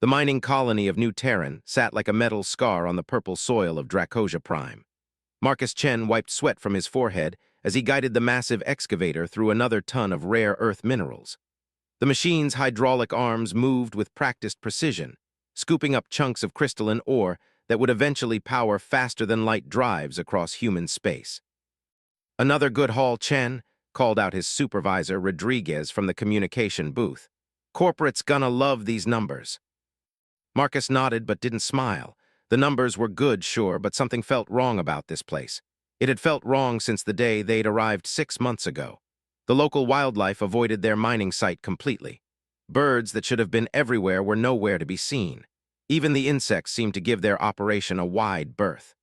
The mining colony of New Terran sat like a metal scar on the purple soil of Dracosia Prime. Marcus Chen wiped sweat from his forehead as he guided the massive excavator through another ton of rare earth minerals. The machine's hydraulic arms moved with practiced precision, scooping up chunks of crystalline ore that would eventually power faster-than-light drives across human space. "Another good haul, Chen," called out his supervisor, Rodriguez, from the communication booth. "Corporate's gonna love these numbers." Marcus nodded but didn't smile. The numbers were good, sure, but something felt wrong about this place. It had felt wrong since the day they'd arrived 6 months ago. The local wildlife avoided their mining site completely. Birds that should have been everywhere were nowhere to be seen. Even the insects seemed to give their operation a wide berth.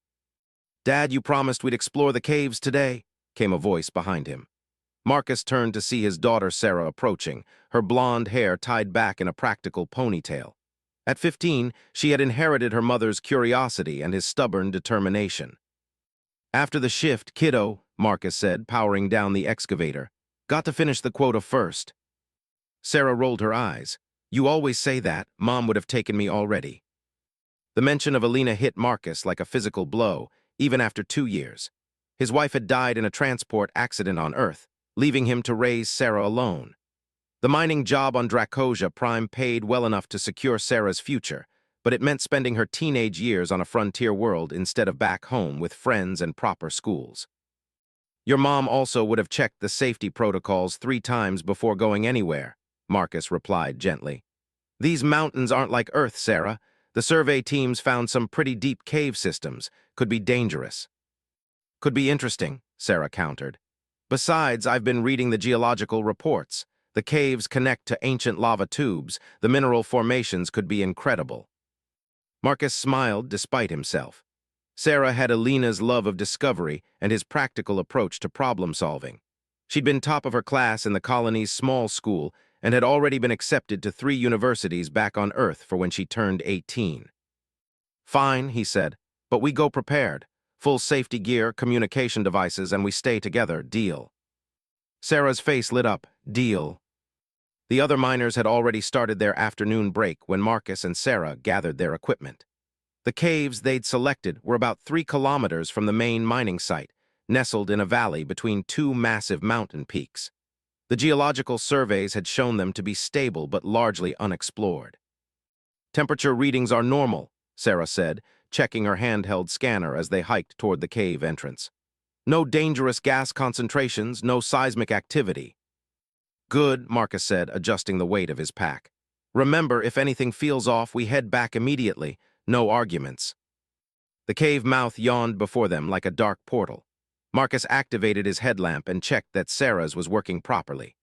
"Dad, you promised we'd explore the caves today," came a voice behind him. Marcus turned to see his daughter Sarah approaching, her blonde hair tied back in a practical ponytail. At 15, she had inherited her mother's curiosity and his stubborn determination. "After the shift, kiddo," Marcus said, powering down the excavator. "Got to finish the quota first." Sarah rolled her eyes. "You always say that. Mom would have taken me already." The mention of Alina hit Marcus like a physical blow, even after 2 years. His wife had died in a transport accident on Earth, leaving him to raise Sarah alone. The mining job on Dracosia Prime paid well enough to secure Sarah's future, but it meant spending her teenage years on a frontier world instead of back home with friends and proper schools. "Your mom also would have checked the safety protocols 3 times before going anywhere," Marcus replied gently. "These mountains aren't like Earth, Sarah. The survey teams found some pretty deep cave systems. Could be dangerous." "Could be interesting," Sarah countered. "Besides, I've been reading the geological reports. The caves connect to ancient lava tubes. The mineral formations could be incredible." Marcus smiled despite himself. Sarah had Alina's love of discovery and his practical approach to problem-solving. She'd been top of her class in the colony's small school and had already been accepted to 3 universities back on Earth for when she turned 18. "Fine," he said, "but we go prepared. Full safety gear, communication devices, and we stay together. Deal." Sarah's face lit up. Deal. The other miners had already started their afternoon break when Marcus and Sarah gathered their equipment. The caves they'd selected were about 3 kilometers from the main mining site, nestled in a valley between 2 massive mountain peaks. The geological surveys had shown them to be stable but largely unexplored. "Temperature readings are normal," Sarah said, checking her handheld scanner as they hiked toward the cave entrance. "No dangerous gas concentrations, no seismic activity." "Good," Marcus said, adjusting the weight of his pack. "Remember, if anything feels off, we head back immediately. No arguments." The cave mouth yawned before them like a dark portal. Marcus activated his headlamp and checked that Sarah's was working properly.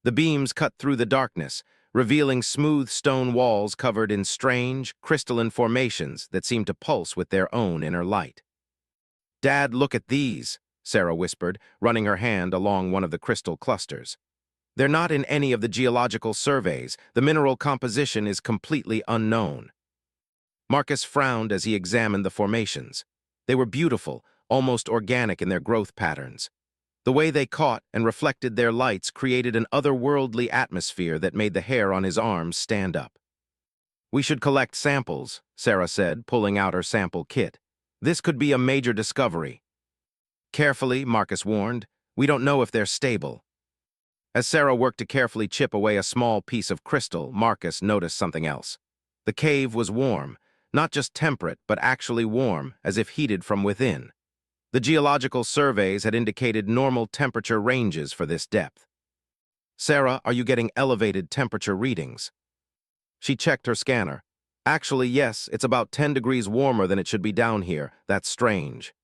The beams cut through the darkness, revealing smooth stone walls covered in strange, crystalline formations that seemed to pulse with their own inner light. "Dad, look at these," Sarah whispered, running her hand along one of the crystal clusters. "They're not in any of the geological surveys. The mineral composition is completely unknown." Marcus frowned as he examined the formations. They were beautiful, almost organic in their growth patterns. The way they caught and reflected their lights created an otherworldly atmosphere that made the hair on his arms stand up. "We should collect samples," Sarah said, pulling out her sample kit. "This could be a major discovery." "Carefully," Marcus warned. "We don't know if they're stable." As Sarah worked to carefully chip away a small piece of crystal, Marcus noticed something else. The cave was warm, not just temperate, but actually warm, as if heated from within. The geological surveys had indicated normal temperature ranges for this depth. "Sarah, are you getting elevated temperature readings?" She checked her scanner. "Actually, yes, it's about 10 degrees warmer than it should be down here. That's strange."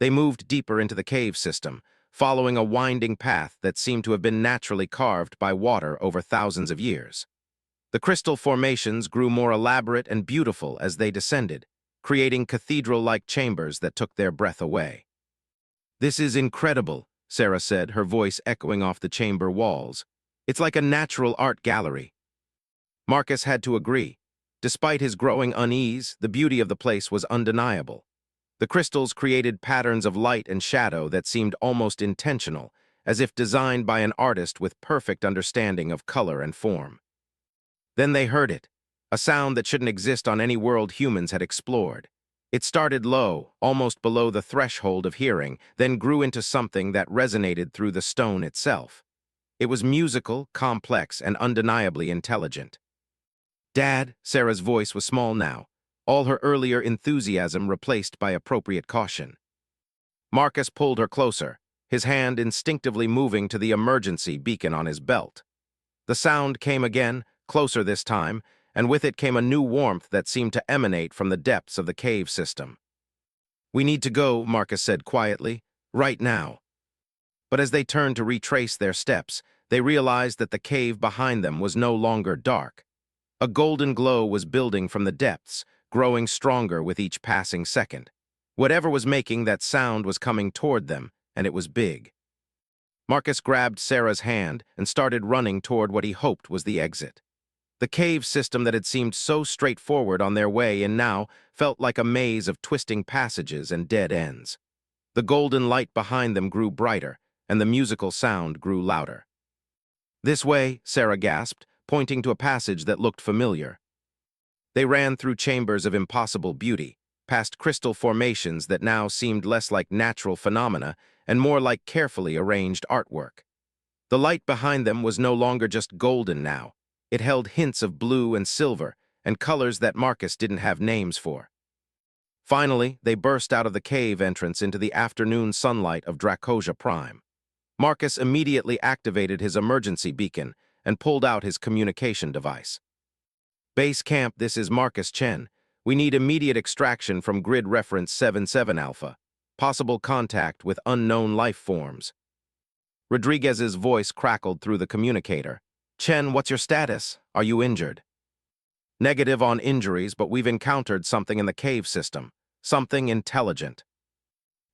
They moved deeper into the cave system, following a winding path that seemed to have been naturally carved by water over thousands of years. The crystal formations grew more elaborate and beautiful as they descended, creating cathedral-like chambers that took their breath away. "This is incredible," Sarah said, her voice echoing off the chamber walls. "It's like a natural art gallery." Marcus had to agree. Despite his growing unease, the beauty of the place was undeniable. The crystals created patterns of light and shadow that seemed almost intentional, as if designed by an artist with perfect understanding of color and form. Then they heard it, a sound that shouldn't exist on any world humans had explored. It started low, almost below the threshold of hearing, then grew into something that resonated through the stone itself. It was musical, complex, and undeniably intelligent. "Dad," Sarah's voice was small now, all her earlier enthusiasm replaced by appropriate caution. Marcus pulled her closer, his hand instinctively moving to the emergency beacon on his belt. The sound came again, closer this time, and with it came a new warmth that seemed to emanate from the depths of the cave system. "We need to go," Marcus said quietly, "right now." But as they turned to retrace their steps, they realized that the cave behind them was no longer dark. A golden glow was building from the depths, growing stronger with each passing second. Whatever was making that sound was coming toward them, and it was big. Marcus grabbed Sarah's hand and started running toward what he hoped was the exit. The cave system that had seemed so straightforward on their way in now felt like a maze of twisting passages and dead ends. The golden light behind them grew brighter, and the musical sound grew louder. "This way," Sarah gasped, pointing to a passage that looked familiar. They ran through chambers of impossible beauty, past crystal formations that now seemed less like natural phenomena and more like carefully arranged artwork. The light behind them was no longer just golden now. It held hints of blue and silver, and colors that Marcus didn't have names for. Finally, they burst out of the cave entrance into the afternoon sunlight of Dracosia Prime. Marcus immediately activated his emergency beacon and pulled out his communication device. "Base camp, this is Marcus Chen. We need immediate extraction from grid reference 77 Alpha. Possible contact with unknown life forms." Rodriguez's voice crackled through the communicator. "Chen, what's your status? Are you injured?" "Negative on injuries, but we've encountered something in the cave system. Something intelligent."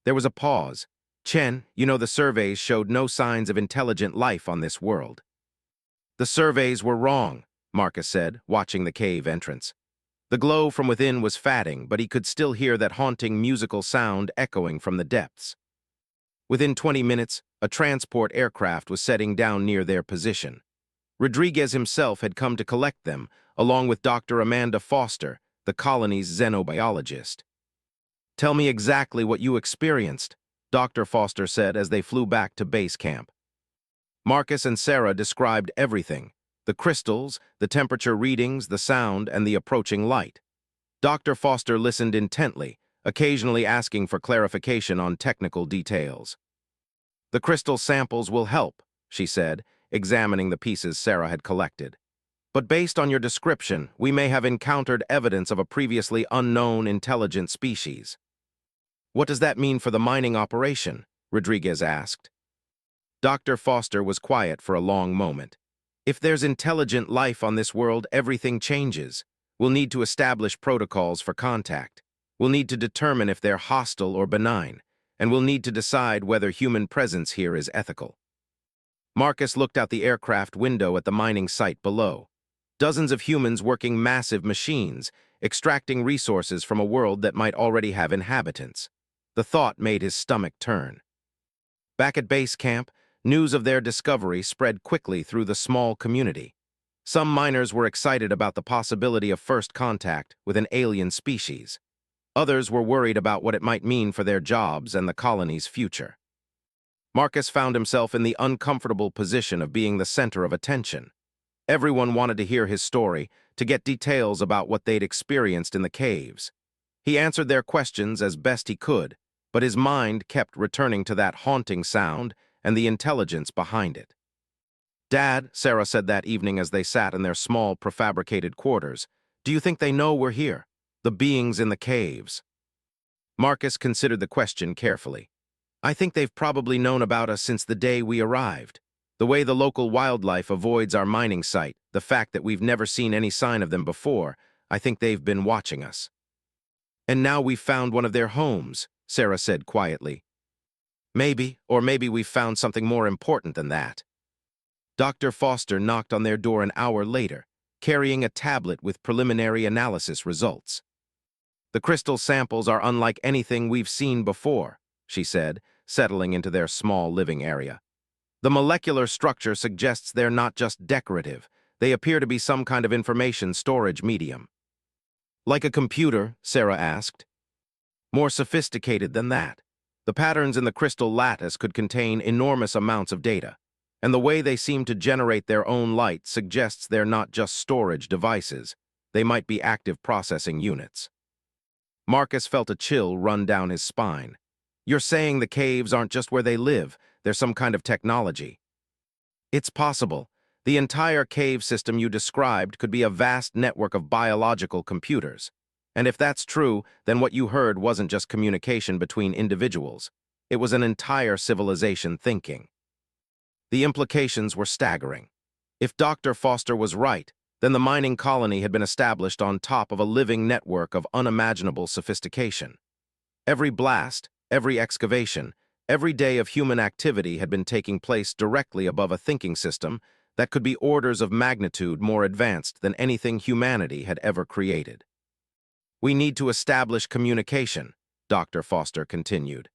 There was a pause. "Chen, you know the surveys showed no signs of intelligent life on this world." "The surveys were wrong," Marcus said, watching the cave entrance. The glow from within was fading, but he could still hear that haunting musical sound echoing from the depths. Within 20 minutes, a transport aircraft was setting down near their position. Rodriguez himself had come to collect them, along with Dr. Amanda Foster, the colony's xenobiologist. "Tell me exactly what you experienced," Dr. Foster said as they flew back to base camp. Marcus and Sarah described everything: the crystals, the temperature readings, the sound, and the approaching light. Dr. Foster listened intently, occasionally asking for clarification on technical details. "The crystal samples will help," she said, examining the pieces Sarah had collected. "But based on your description, we may have encountered evidence of a previously unknown intelligent species." "What does that mean for the mining operation?" Rodriguez asked. Dr. Foster was quiet for a long moment. "If there's intelligent life on this world, everything changes. We'll need to establish protocols for contact. We'll need to determine if they're hostile or benign, and we'll need to decide whether human presence here is ethical." Marcus looked out the aircraft window at the mining site below. Dozens of humans working massive machines, extracting resources from a world that might already have inhabitants. The thought made his stomach turn. Back at base camp, news of their discovery spread quickly through the small community. Some miners were excited about the possibility of first contact with an alien species. Others were worried about what it might mean for their jobs and the colony's future. Marcus found himself in the uncomfortable position of being the center of attention. Everyone wanted to hear his story, to get details about what they'd experienced in the caves. He answered their questions as best he could, but his mind kept returning to that haunting sound and the intelligence behind it. "Dad," Sarah said that evening as they sat in their small, prefabricated quarters, "do you think they know we're here? The beings in the caves?" Marcus considered the question carefully. "I think they've probably known about us since the day we arrived. The way the local wildlife avoids our mining site, the fact that we've never seen any sign of them before, I think they've been watching us." "And now we've found one of their homes," Sarah said quietly. "Maybe, or maybe we've found something more important than that." Dr. Foster knocked on their door an hour later, carrying a tablet with preliminary analysis results. "The crystal samples are unlike anything we've seen before," she said, settling into their small living area. "The molecular structure suggests they're not just decorative, They appear to be some kind of information storage medium. Like a computer? Sarah asked. More sophisticated than that. The patterns in the crystal lattice could contain enormous amounts of data, and the way they seem to generate their own light suggests they're not just storage devices. They might be active processing units. Marcus felt a chill run down his spine. You're saying the caves aren't just where they live, they're some kind of technology. It's possible. The entire cave system you described could be a vast network of biological computers. And if that's true, then what you heard wasn't just communication between individuals. It was an entire civilization thinking. The implications were staggering. If Dr. Foster was right, then the mining colony had been established on top of a living network of unimaginable sophistication. Every blast, every excavation, every day of human activity had been taking place directly above a thinking system that could be orders of magnitude more advanced than anything humanity had ever created. We need to establish communication, Dr. Foster continued.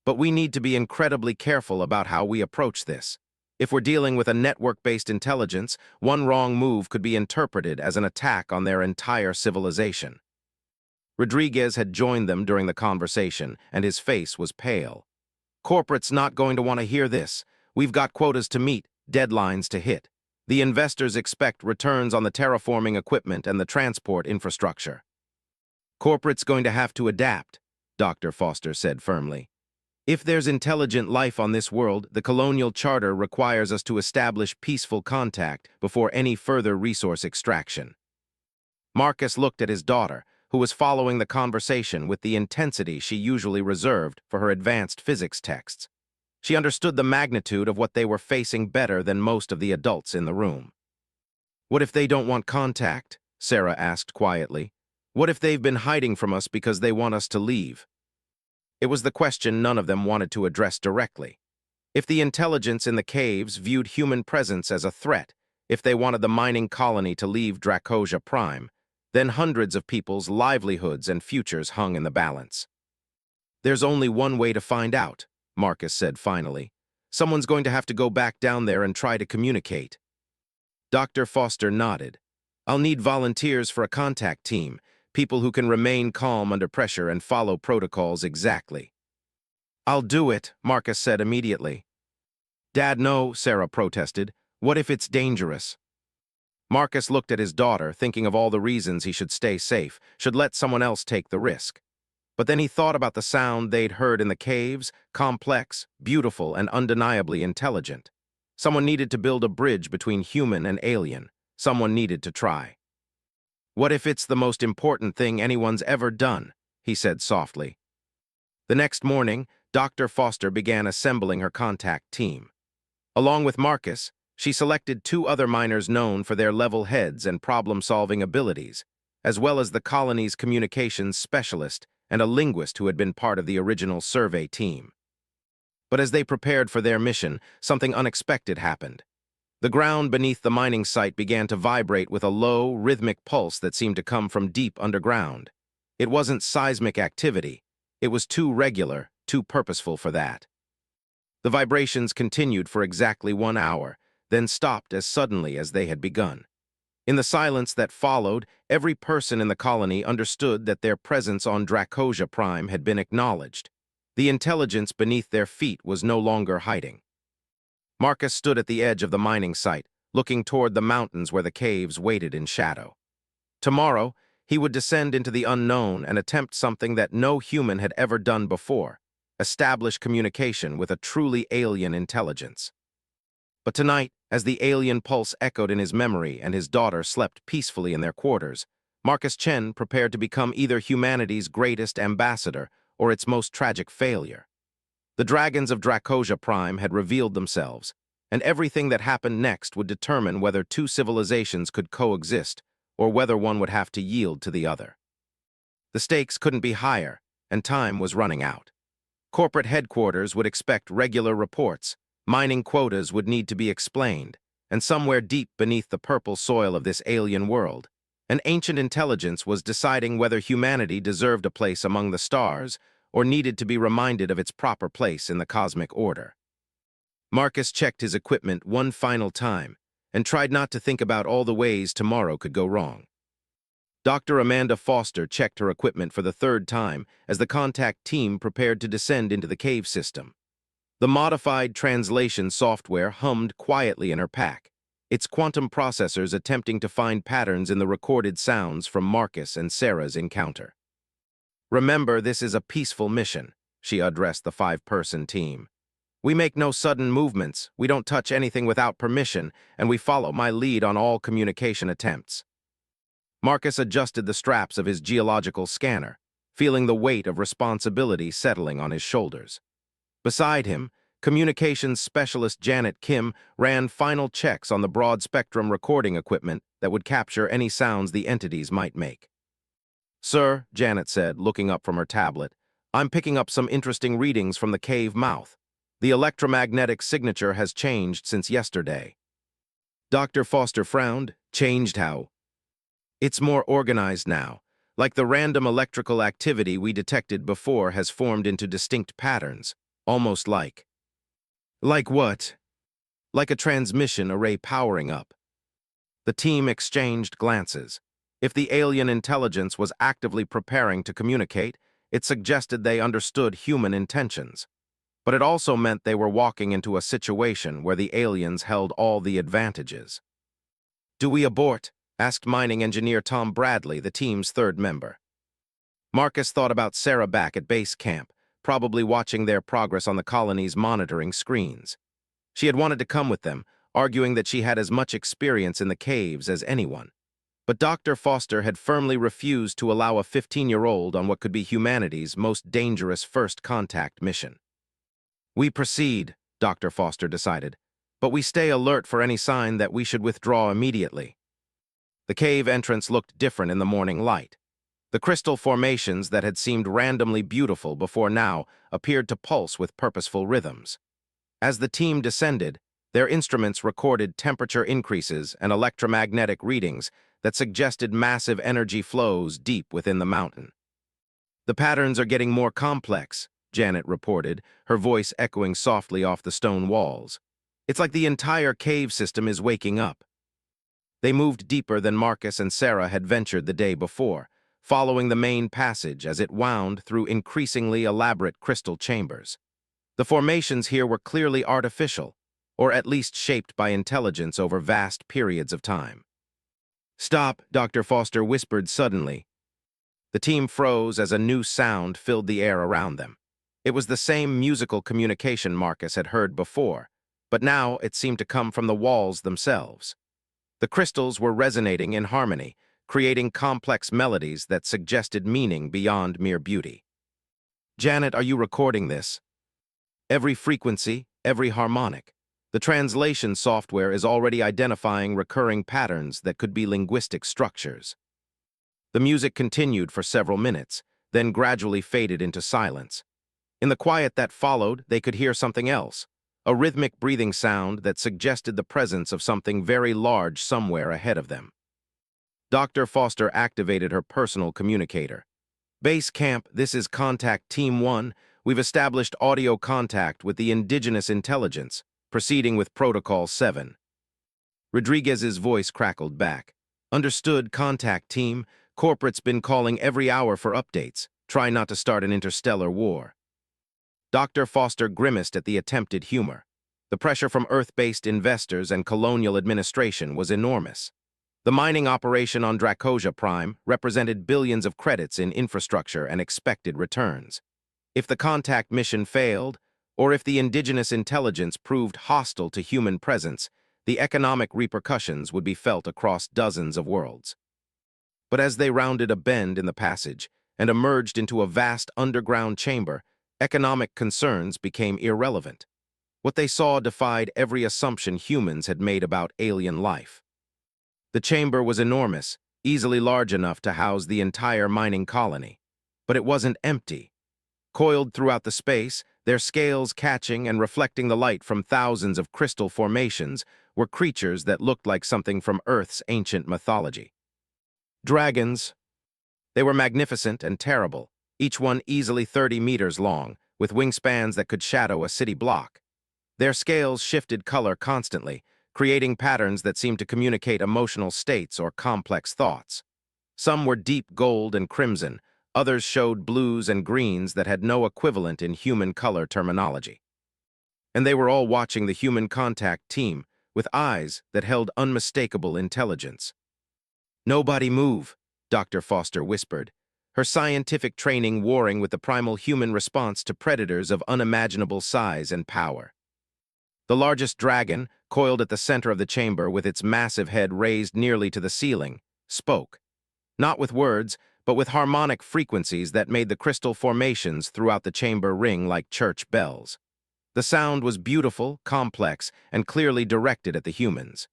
But we need to be incredibly careful about how we approach this. If we're dealing with a network-based intelligence, one wrong move could be interpreted as an attack on their entire civilization. Rodriguez had joined them during the conversation, and his face was pale. Corporate's not going to want to hear this. We've got quotas to meet, deadlines to hit. The investors expect returns on the terraforming equipment and the transport infrastructure. Corporate's going to have to adapt, Dr. Foster said firmly. If there's intelligent life on this world, the colonial charter requires us to establish peaceful contact before any further resource extraction. Marcus looked at his daughter, who was following the conversation with the intensity she usually reserved for her advanced physics texts. She understood the magnitude of what they were facing better than most of the adults in the room. What if they don't want contact? Sarah asked quietly. What if they've been hiding from us because they want us to leave? It was the question none of them wanted to address directly. If the intelligence in the caves viewed human presence as a threat, if they wanted the mining colony to leave Dracosia Prime, then hundreds of people's livelihoods and futures hung in the balance. There's only one way to find out, Marcus said finally. Someone's going to have to go back down there and try to communicate. Dr. Foster nodded. I'll need volunteers for a contact team, people who can remain calm under pressure and follow protocols exactly. I'll do it, Marcus said immediately. Dad, no, Sarah protested. What if it's dangerous? Marcus looked at his daughter, thinking of all the reasons he should stay safe, should let someone else take the risk. But then he thought about the sound they'd heard in the caves, complex, beautiful, and undeniably intelligent. Someone needed to build a bridge between human and alien. Someone needed to try. What if it's the most important thing anyone's ever done? He said softly. The next morning, Dr. Foster began assembling her contact team. Along with Marcus, she selected 2 other miners known for their level heads and problem-solving abilities, as well as the colony's communications specialist and a linguist who had been part of the original survey team. But as they prepared for their mission, something unexpected happened. The ground beneath the mining site began to vibrate with a low, rhythmic pulse that seemed to come from deep underground. It wasn't seismic activity. It was too regular, too purposeful for that. The vibrations continued for exactly 1 hour, then stopped as suddenly as they had begun. In the silence that followed, every person in the colony understood that their presence on Dracosia Prime had been acknowledged. The intelligence beneath their feet was no longer hiding. Marcus stood at the edge of the mining site, looking toward the mountains where the caves waited in shadow. Tomorrow, he would descend into the unknown and attempt something that no human had ever done before, establish communication with a truly alien intelligence. But tonight, as the alien pulse echoed in his memory and his daughter slept peacefully in their quarters, Marcus Chen prepared to become either humanity's greatest ambassador or its most tragic failure. The dragons of Dracosia Prime had revealed themselves, and everything that happened next would determine whether 2 civilizations could coexist or whether one would have to yield to the other. The stakes couldn't be higher, and time was running out. Corporate headquarters would expect regular reports, mining quotas would need to be explained, and somewhere deep beneath the purple soil of this alien world, an ancient intelligence was deciding whether humanity deserved a place among the stars or needed to be reminded of its proper place in the cosmic order. Marcus checked his equipment one final time, and tried not to think about all the ways tomorrow could go wrong. Dr. Amanda Foster checked her equipment for the third time as the contact team prepared to descend into the cave system. The modified translation software hummed quietly in her pack, its quantum processors attempting to find patterns in the recorded sounds from Marcus and Sarah's encounter. "Remember, this is a peaceful mission," she addressed the five-person team. "We make no sudden movements, we don't touch anything without permission, and we follow my lead on all communication attempts." Marcus adjusted the straps of his geological scanner, feeling the weight of responsibility settling on his shoulders. Beside him, communications specialist Janet Kim ran final checks on the broad-spectrum recording equipment that would capture any sounds the entities might make. "Sir," Janet said, looking up from her tablet, "I'm picking up some interesting readings from the cave mouth. The electromagnetic signature has changed since yesterday." Dr. Foster frowned. "Changed how?" "It's more organized now. Like the random electrical activity we detected before has formed into distinct patterns, almost like." "Like what?" "Like a transmission array powering up." The team exchanged glances. If the alien intelligence was actively preparing to communicate, it suggested they understood human intentions. But it also meant they were walking into a situation where the aliens held all the advantages. "Do we abort?" asked mining engineer Tom Bradley, the team's third member. Marcus thought about Sarah back at base camp, probably watching their progress on the colony's monitoring screens. She had wanted to come with them, arguing that she had as much experience in the caves as anyone. But Dr. Foster had firmly refused to allow a 15-year-old on what could be humanity's most dangerous first contact mission. "We proceed," Dr. Foster decided, "but we stay alert for any sign that we should withdraw immediately." The cave entrance looked different in the morning light. The crystal formations that had seemed randomly beautiful before now appeared to pulse with purposeful rhythms. As the team descended, their instruments recorded temperature increases and electromagnetic readings that suggested massive energy flows deep within the mountain. "The patterns are getting more complex," Janet reported, her voice echoing softly off the stone walls. "It's like the entire cave system is waking up." They moved deeper than Marcus and Sarah had ventured the day before, following the main passage as it wound through increasingly elaborate crystal chambers. The formations here were clearly artificial, or at least shaped by intelligence over vast periods of time. "Stop," Dr. Foster whispered suddenly. The team froze as a new sound filled the air around them. It was the same musical communication Marcus had heard before, but now it seemed to come from the walls themselves. The crystals were resonating in harmony, creating complex melodies that suggested meaning beyond mere beauty. "Janet, are you recording this?" "Every frequency, every harmonic. The translation software is already identifying recurring patterns that could be linguistic structures." The music continued for several minutes, then gradually faded into silence. In the quiet that followed, they could hear something else, a rhythmic breathing sound that suggested the presence of something very large somewhere ahead of them. Dr. Foster activated her personal communicator. "Base Camp, this is Contact Team 1. We've established audio contact with the indigenous intelligence, proceeding with Protocol 7. Rodriguez's voice crackled back. "Understood, Contact Team. Corporate's been calling every hour for updates. Try not to start an interstellar war." Dr. Foster grimaced at the attempted humor. The pressure from Earth-based investors and colonial administration was enormous. The mining operation on Dracosia Prime represented billions of credits in infrastructure and expected returns. If the contact mission failed, or if the indigenous intelligence proved hostile to human presence, the economic repercussions would be felt across dozens of worlds. But as they rounded a bend in the passage and emerged into a vast underground chamber, economic concerns became irrelevant. What they saw defied every assumption humans had made about alien life. The chamber was enormous, easily large enough to house the entire mining colony. But it wasn't empty. Coiled throughout the space, their scales catching and reflecting the light from thousands of crystal formations, were creatures that looked like something from Earth's ancient mythology. Dragons. They were magnificent and terrible, each one easily 30 meters long, with wingspans that could shadow a city block. Their scales shifted color constantly, creating patterns that seemed to communicate emotional states or complex thoughts. Some were deep gold and crimson, others showed blues and greens that had no equivalent in human color terminology. And they were all watching the human contact team with eyes that held unmistakable intelligence. "Nobody move," Dr. Foster whispered, her scientific training warring with the primal human response to predators of unimaginable size and power. The largest dragon, coiled at the center of the chamber with its massive head raised nearly to the ceiling, spoke. Not with words, but with harmonic frequencies that made the crystal formations throughout the chamber ring like church bells. The sound was beautiful, complex, and clearly directed at the humans.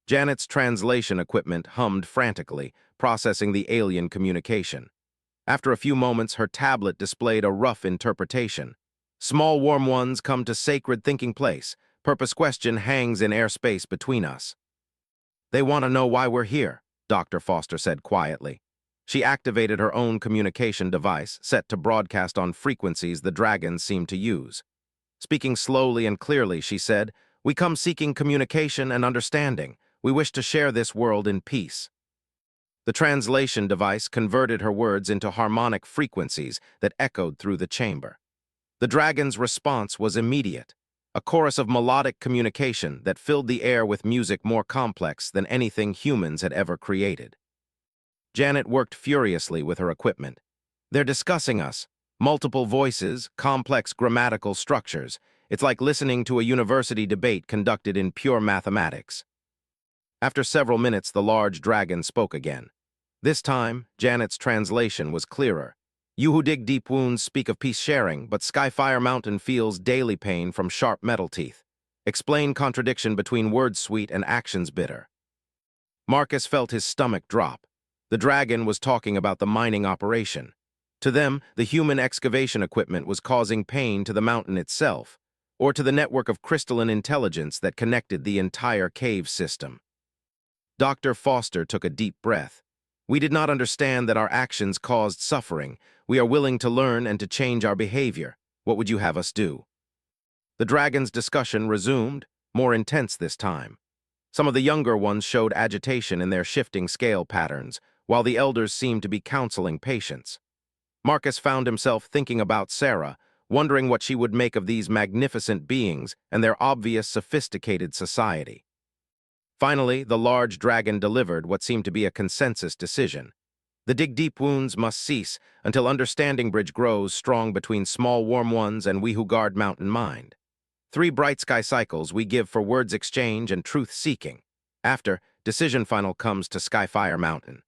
Janet's translation equipment hummed frantically, processing the alien communication. After a few moments, her tablet displayed a rough interpretation. "Small warm ones come to sacred thinking place. Purpose question hangs in airspace between us." "They want to know why we're here," Dr. Foster said quietly. She activated her own communication device, set to broadcast on frequencies the dragons seemed to use. Speaking slowly and clearly, she said, "We come seeking communication and understanding. We wish to share this world in peace." The translation device converted her words into harmonic frequencies that echoed through the chamber. The dragon's response was immediate, a chorus of melodic communication that filled the air with music more complex than anything humans had ever created. Janet worked furiously with her equipment. "They're discussing us. Multiple voices, complex grammatical structures. It's like listening to a university debate conducted in pure mathematics." After several minutes, the large dragon spoke again. This time, Janet's translation was clearer. "You who dig deep wounds speak of peace sharing, but Skyfire Mountain feels daily pain from sharp metal teeth. Explain contradiction between words sweet and actions bitter." Marcus felt his stomach drop. The dragon was talking about the mining operation. To them, the human excavation equipment was causing pain to the mountain itself, or to the network of crystalline intelligence that connected the entire cave system. Dr. Foster took a deep breath. "We did not understand that our actions caused suffering. We are willing to learn and to change our behavior. What would you have us do?" The dragon's discussion resumed, more intense this time. Some of the younger ones showed agitation in their shifting scale patterns, while the elders seemed to be counseling patience. Marcus found himself thinking about Sarah, wondering what she would make of these magnificent beings and their obvious sophisticated society. Finally, the large dragon delivered what seemed to be a consensus decision. "The dig deep wounds must cease until understanding bridge grows strong between small warm ones and we who guard mountain mind. 3 bright sky cycles we give for words exchange and truth seeking. After, decision final comes to Skyfire Mountain."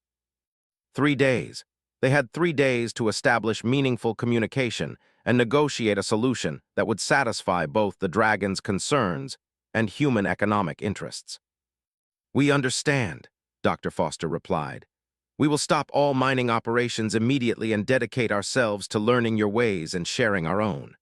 3 days. They had 3 days to establish meaningful communication and negotiate a solution that would satisfy both the dragon's concerns and human economic interests. "We understand," Dr. Foster replied. "We will stop all mining operations immediately and dedicate ourselves to learning your ways and sharing our own."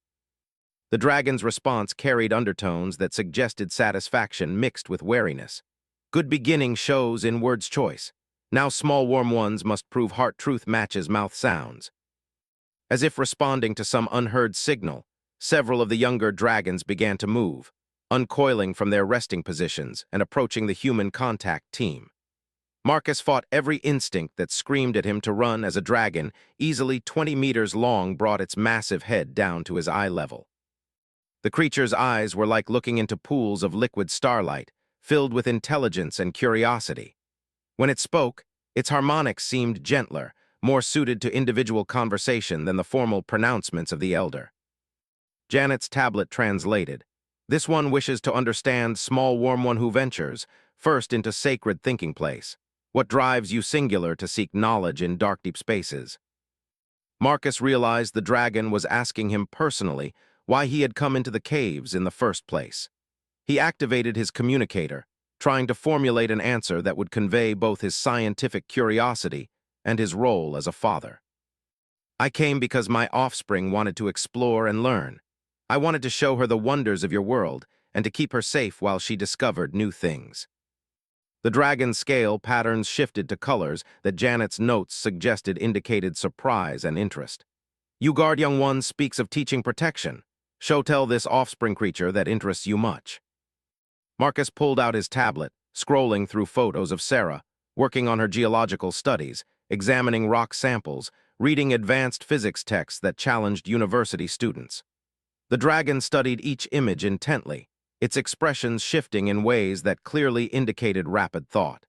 The dragon's response carried undertones that suggested satisfaction mixed with wariness. "Good beginning shows in words choice. Now small warm ones must prove heart truth matches mouth sounds." As if responding to some unheard signal, several of the younger dragons began to move, uncoiling from their resting positions and approaching the human contact team. Marcus fought every instinct that screamed at him to run as a dragon, easily 20 meters long, brought its massive head down to his eye level. The creature's eyes were like looking into pools of liquid starlight, filled with intelligence and curiosity. When it spoke, its harmonics seemed gentler, more suited to individual conversation than the formal pronouncements of the elder. Janet's tablet translated. "This one wishes to understand small warm one who ventures, first into sacred thinking place. What drives you singular to seek knowledge in dark deep spaces?" Marcus realized the dragon was asking him personally why he had come into the caves in the first place. He activated his communicator, trying to formulate an answer that would convey both his scientific curiosity and his role as a father. "I came because my offspring wanted to explore and learn. I wanted to show her the wonders of your world and to keep her safe while she discovered new things." The dragon's scale patterns shifted to colors that Janet's notes suggested indicated surprise and interest. "You guard young ones speaks of teaching protection. Show tell this offspring creature that interests you much." Marcus pulled out his tablet, scrolling through photos of Sarah, working on her geological studies, examining rock samples, reading advanced physics texts that challenged university students. The dragon studied each image intently, its expressions shifting in ways that clearly indicated rapid thought.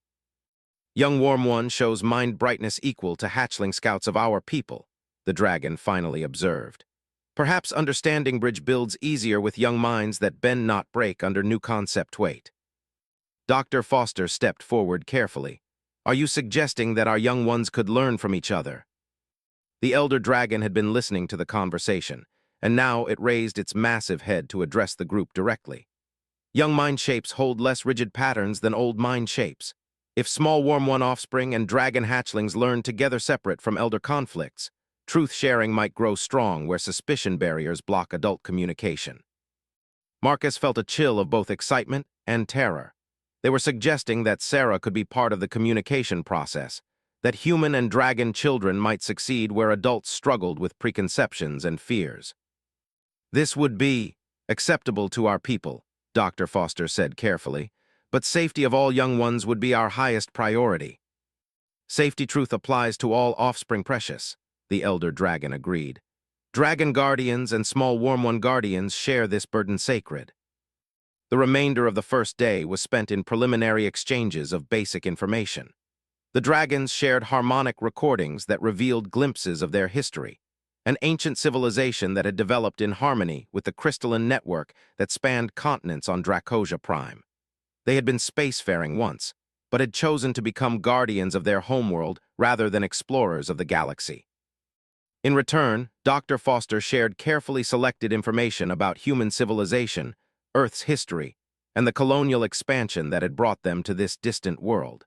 Young Warm One shows mind brightness equal to hatchling scouts of our people, the dragon finally observed. Perhaps understanding bridge builds easier with young minds that bend not break under new concept weight. Dr. Foster stepped forward carefully. Are you suggesting that our young ones could learn from each other? The elder dragon had been listening to the conversation, and now it raised its massive head to address the group directly. Young mind shapes hold less rigid patterns than old mind shapes. If small Warm One offspring and dragon hatchlings learn together separate from elder conflicts, truth-sharing might grow strong where suspicion barriers block adult communication. Marcus felt a chill of both excitement and terror. They were suggesting that Sarah could be part of the communication process, that human and dragon children might succeed where adults struggled with preconceptions and fears. This would be acceptable to our people, Dr. Foster said carefully, but safety of all young ones would be our highest priority. Safety truth applies to all offspring precious, the elder dragon agreed. Dragon guardians and small Warm One guardians share this burden sacred. The remainder of the first day was spent in preliminary exchanges of basic information. The dragons shared harmonic recordings that revealed glimpses of their history, an ancient civilization that had developed in harmony with the crystalline network that spanned continents on Dracosia Prime. They had been spacefaring once, but had chosen to become guardians of their homeworld rather than explorers of the galaxy. In return, Dr. Foster shared carefully selected information about human civilization, Earth's history, and the colonial expansion that had brought them to this distant world.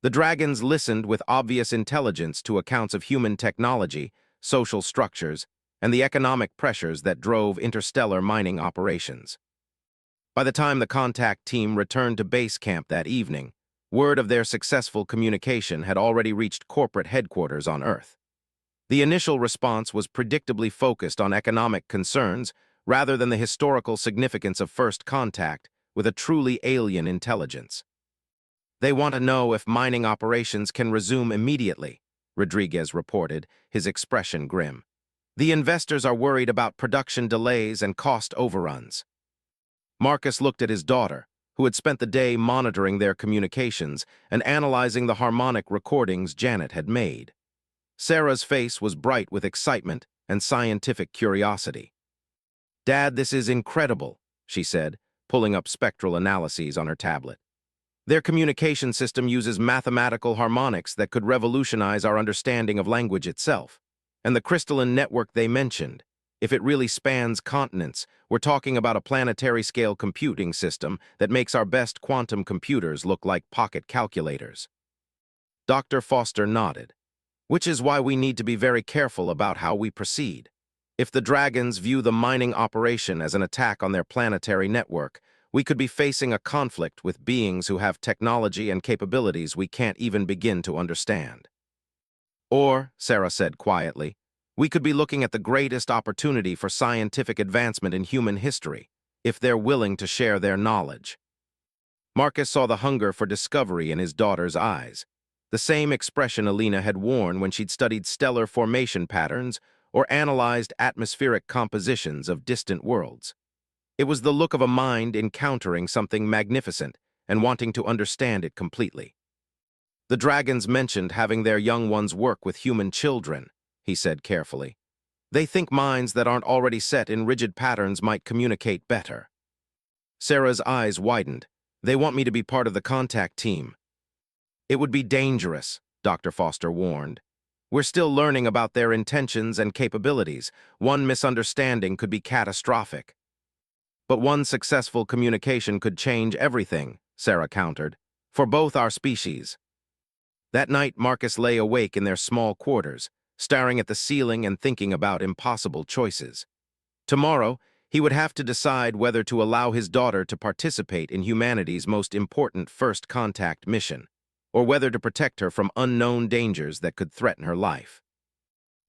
The dragons listened with obvious intelligence to accounts of human technology, social structures, and the economic pressures that drove interstellar mining operations. By the time the contact team returned to base camp that evening, word of their successful communication had already reached corporate headquarters on Earth. The initial response was predictably focused on economic concerns rather than the historical significance of first contact with a truly alien intelligence. They want to know if mining operations can resume immediately, Rodriguez reported, his expression grim. The investors are worried about production delays and cost overruns. Marcus looked at his daughter, who had spent the day monitoring their communications and analyzing the harmonic recordings Janet had made. Sarah's face was bright with excitement and scientific curiosity. "Dad, this is incredible," she said, pulling up spectral analyses on her tablet. "Their communication system uses mathematical harmonics that could revolutionize our understanding of language itself. And the crystalline network they mentioned, if it really spans continents, we're talking about a planetary-scale computing system that makes our best quantum computers look like pocket calculators." Dr. Foster nodded. "Which is why we need to be very careful about how we proceed. If the dragons view the mining operation as an attack on their planetary network, we could be facing a conflict with beings who have technology and capabilities we can't even begin to understand. Or, Sarah said quietly, we could be looking at the greatest opportunity for scientific advancement in human history, if they're willing to share their knowledge." Marcus saw the hunger for discovery in his daughter's eyes, the same expression Alina had worn when she'd studied stellar formation patterns or analyzed atmospheric compositions of distant worlds. It was the look of a mind encountering something magnificent and wanting to understand it completely. "The dragons mentioned having their young ones work with human children," he said carefully. "They think minds that aren't already set in rigid patterns might communicate better." Sarah's eyes widened. "They want me to be part of the contact team." "It would be dangerous," Dr. Foster warned. "We're still learning about their intentions and capabilities. One misunderstanding could be catastrophic." "But one successful communication could change everything," Sarah countered, "for both our species." That night, Marcus lay awake in their small quarters, staring at the ceiling and thinking about impossible choices. Tomorrow, he would have to decide whether to allow his daughter to participate in humanity's most important first contact mission, or whether to protect her from unknown dangers that could threaten her life.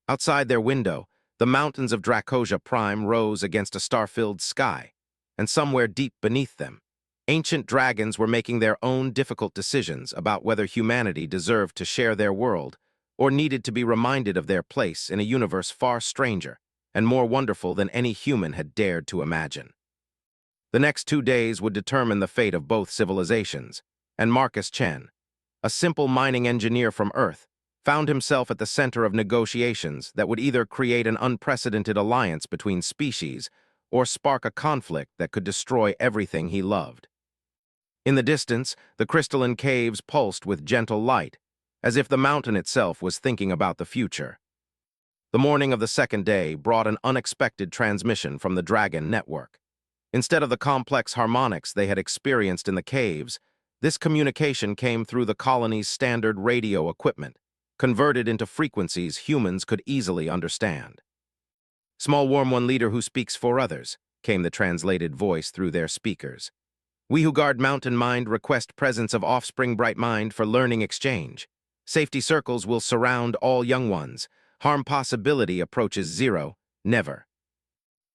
Outside their window, the mountains of Dracosia Prime rose against a star-filled sky, and somewhere deep beneath them, Ancient dragons were making their own difficult decisions about whether humanity deserved to share their world or needed to be reminded of their place in a universe far stranger and more wonderful than any human had dared to imagine. The next 2 days would determine the fate of both civilizations, and Marcus Chen, a simple mining engineer from Earth, found himself at the center of negotiations that would either create an unprecedented alliance between species or spark a conflict that could destroy everything he loved. In the distance, the crystalline caves pulsed with gentle light, as if the mountain itself was thinking about the future. The morning of the second day brought an unexpected transmission from the Dragon network. Instead of the complex harmonics they had experienced in the caves, this communication came through the colony's standard radio equipment, converted into frequencies humans could easily understand. "Small warm one leader who speaks for others," came the translated voice through their speakers. "We who guard Mountain Mind request presence of offspring bright mind for learning exchange. Safety circles will surround all young ones. Harm possibility approaches zero, never."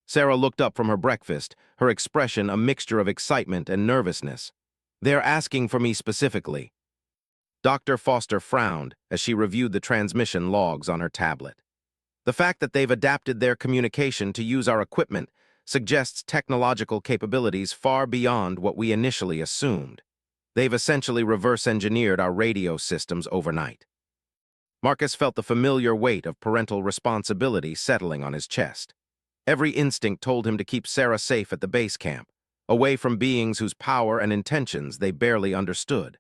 Sarah looked up from her breakfast, her expression a mixture of excitement and nervousness. "They're asking for me specifically." Dr. Foster frowned as she reviewed the transmission logs on her tablet. "The fact that they've adapted their communication to use our equipment suggests technological capabilities far beyond what we initially assumed. They've essentially reverse-engineered our radio systems overnight." Marcus felt the familiar weight of parental responsibility settling on his chest. Every instinct told him to keep Sarah safe at the base camp, away from beings whose power and intentions they barely understood.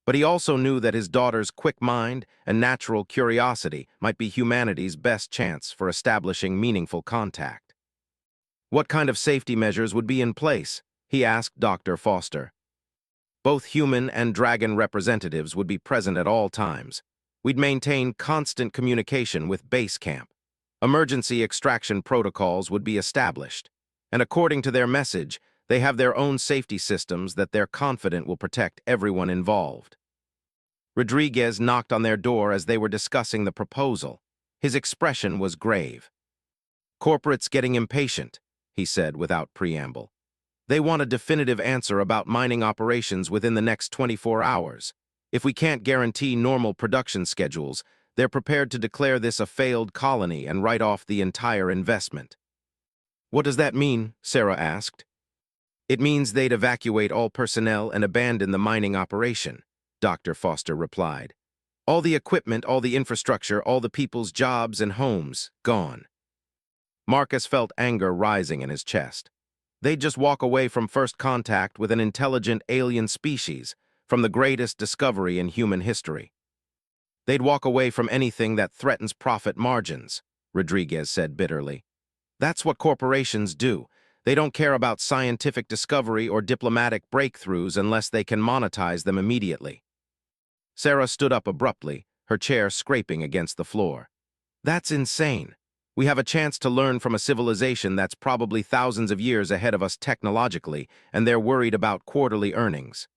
But he also knew that his daughter's quick mind and natural curiosity might be humanity's best chance for establishing meaningful contact. "What kind of safety measures would be in place?" he asked Dr. Foster. "Both human and dragon representatives would be present at all times. We'd maintain constant communication with base camp. Emergency extraction protocols would be established. And according to their message, they have their own safety systems that they're confident will protect everyone involved." Rodriguez knocked on their door as they were discussing the proposal. His expression was grave. "Corporate's getting impatient," he said without preamble. "They want a definitive answer about mining operations within the next 24 hours. If we can't guarantee normal production schedules, they're prepared to declare this a failed colony and write off the entire investment." "What does that mean?" Sarah asked. "It means they'd evacuate all personnel and abandon the mining operation," Dr. Foster replied. "All the equipment, all the infrastructure, all the people's jobs and homes, gone." Marcus felt anger rising in his chest. They'd just walk away from first contact with an intelligent alien species, from the greatest discovery in human history. "They'd walk away from anything that threatens profit margins," Rodriguez said bitterly. "That's what corporations do. They don't care about scientific discovery or diplomatic breakthroughs unless they can monetize them immediately." Sarah stood up abruptly, her chair scraping against the floor. "That's insane. We have a chance to learn from a civilization that's probably thousands of years ahead of us technologically, and they're worried about quarterly earnings."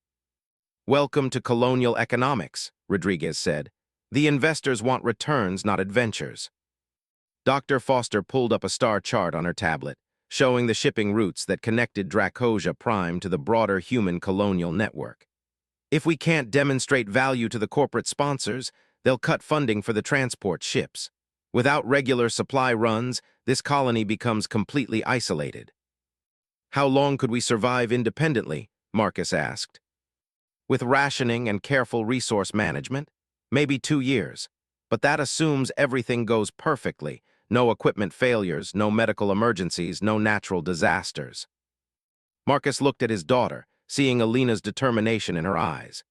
"Welcome to colonial economics," Rodriguez said. "The investors want returns, not adventures." Dr. Foster pulled up a star chart on her tablet, showing the shipping routes that connected Dracosia Prime to the broader human colonial network. "If we can't demonstrate value to the corporate sponsors, they'll cut funding for the transport ships. Without regular supply runs, this colony becomes completely isolated." "How long could we survive independently?" Marcus asked. "With rationing and careful resource management? Maybe 2 years. But that assumes everything goes perfectly. No equipment failures, no medical emergencies, no natural disasters." Marcus looked at his daughter, seeing Alina's determination in her eyes.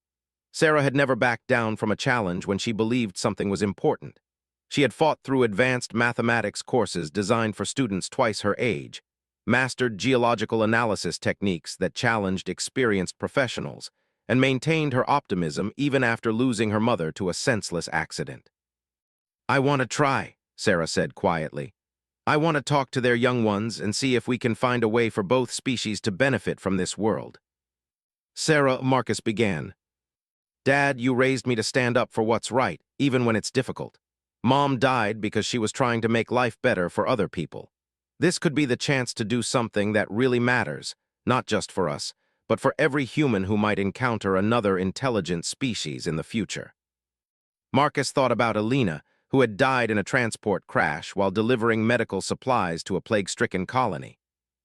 Sarah had never backed down from a challenge when she believed something was important. She had fought through advanced mathematics courses designed for students twice her age, mastered geological analysis techniques that challenged experienced professionals, and maintained her optimism even after losing her mother to a senseless accident. "I want to try," Sarah said quietly. "I want to talk to their young ones and see if we can find a way for both species to benefit from this world." "Sarah," Marcus began. "Dad, you raised me to stand up for what's right, even when it's difficult. Mom died because she was trying to make life better for other people. This could be the chance to do something that really matters, not just for us, but for every human who might encounter another intelligent species in the future. Marcus thought about Alina, who had died in a transport crash while delivering medical supplies to a plague-stricken colony.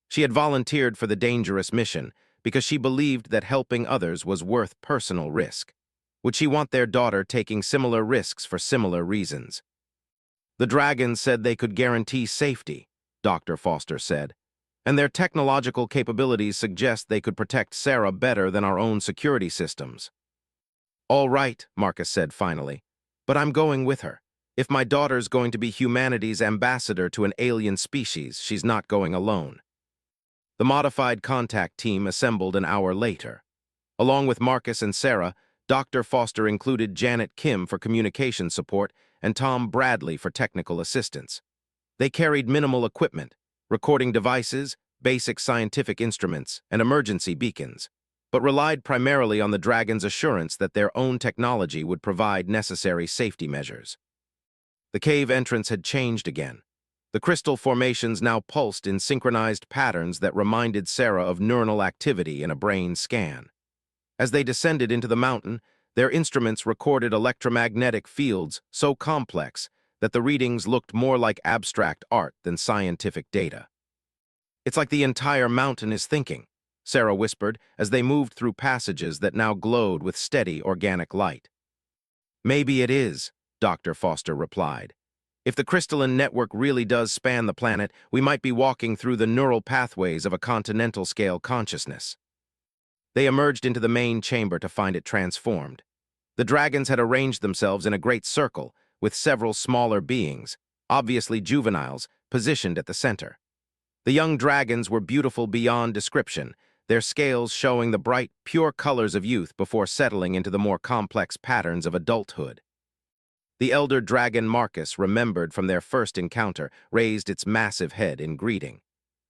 She had volunteered for the dangerous mission because she believed that helping others was worth personal risk. Would she want their daughter taking similar risks for similar reasons? The dragons said they could guarantee safety, Dr. Foster said, and their technological capabilities suggest they could protect Sarah better than our own security systems. All right, Marcus said finally, but I'm going with her. If my daughter's going to be humanity's ambassador to an alien species, she's not going alone. The modified contact team assembled an hour later. Along with Marcus and Sarah, Dr. Foster included Janet Kim for communication support and Tom Bradley for technical assistance. They carried minimal equipment, recording devices, basic scientific instruments, and emergency beacons, but relied primarily on the Dragon's assurance that their own technology would provide necessary safety measures. The cave entrance had changed again. The crystal formations now pulsed in synchronized patterns that reminded Sarah of neuronal activity in a brain scan. As they descended into the mountain, their instruments recorded electromagnetic fields so complex that the readings looked more like abstract art than scientific data. "It's like the entire mountain is thinking," Sarah whispered as they moved through passages that now glowed with steady organic light. "Maybe it is," Dr. Foster replied. "If the crystalline network really does span the planet, we might be walking through the neural pathways of a continental-scale consciousness." They emerged into the main chamber to find it transformed. The dragons had arranged themselves in a great circle, with several smaller beings, obviously juveniles, positioned at the center. The young dragons were beautiful beyond description, their scales showing the bright, pure colors of youth before settling into the more complex patterns of adulthood. The elder dragon Marcus, remembered from their first encounter, raised its massive head in greeting.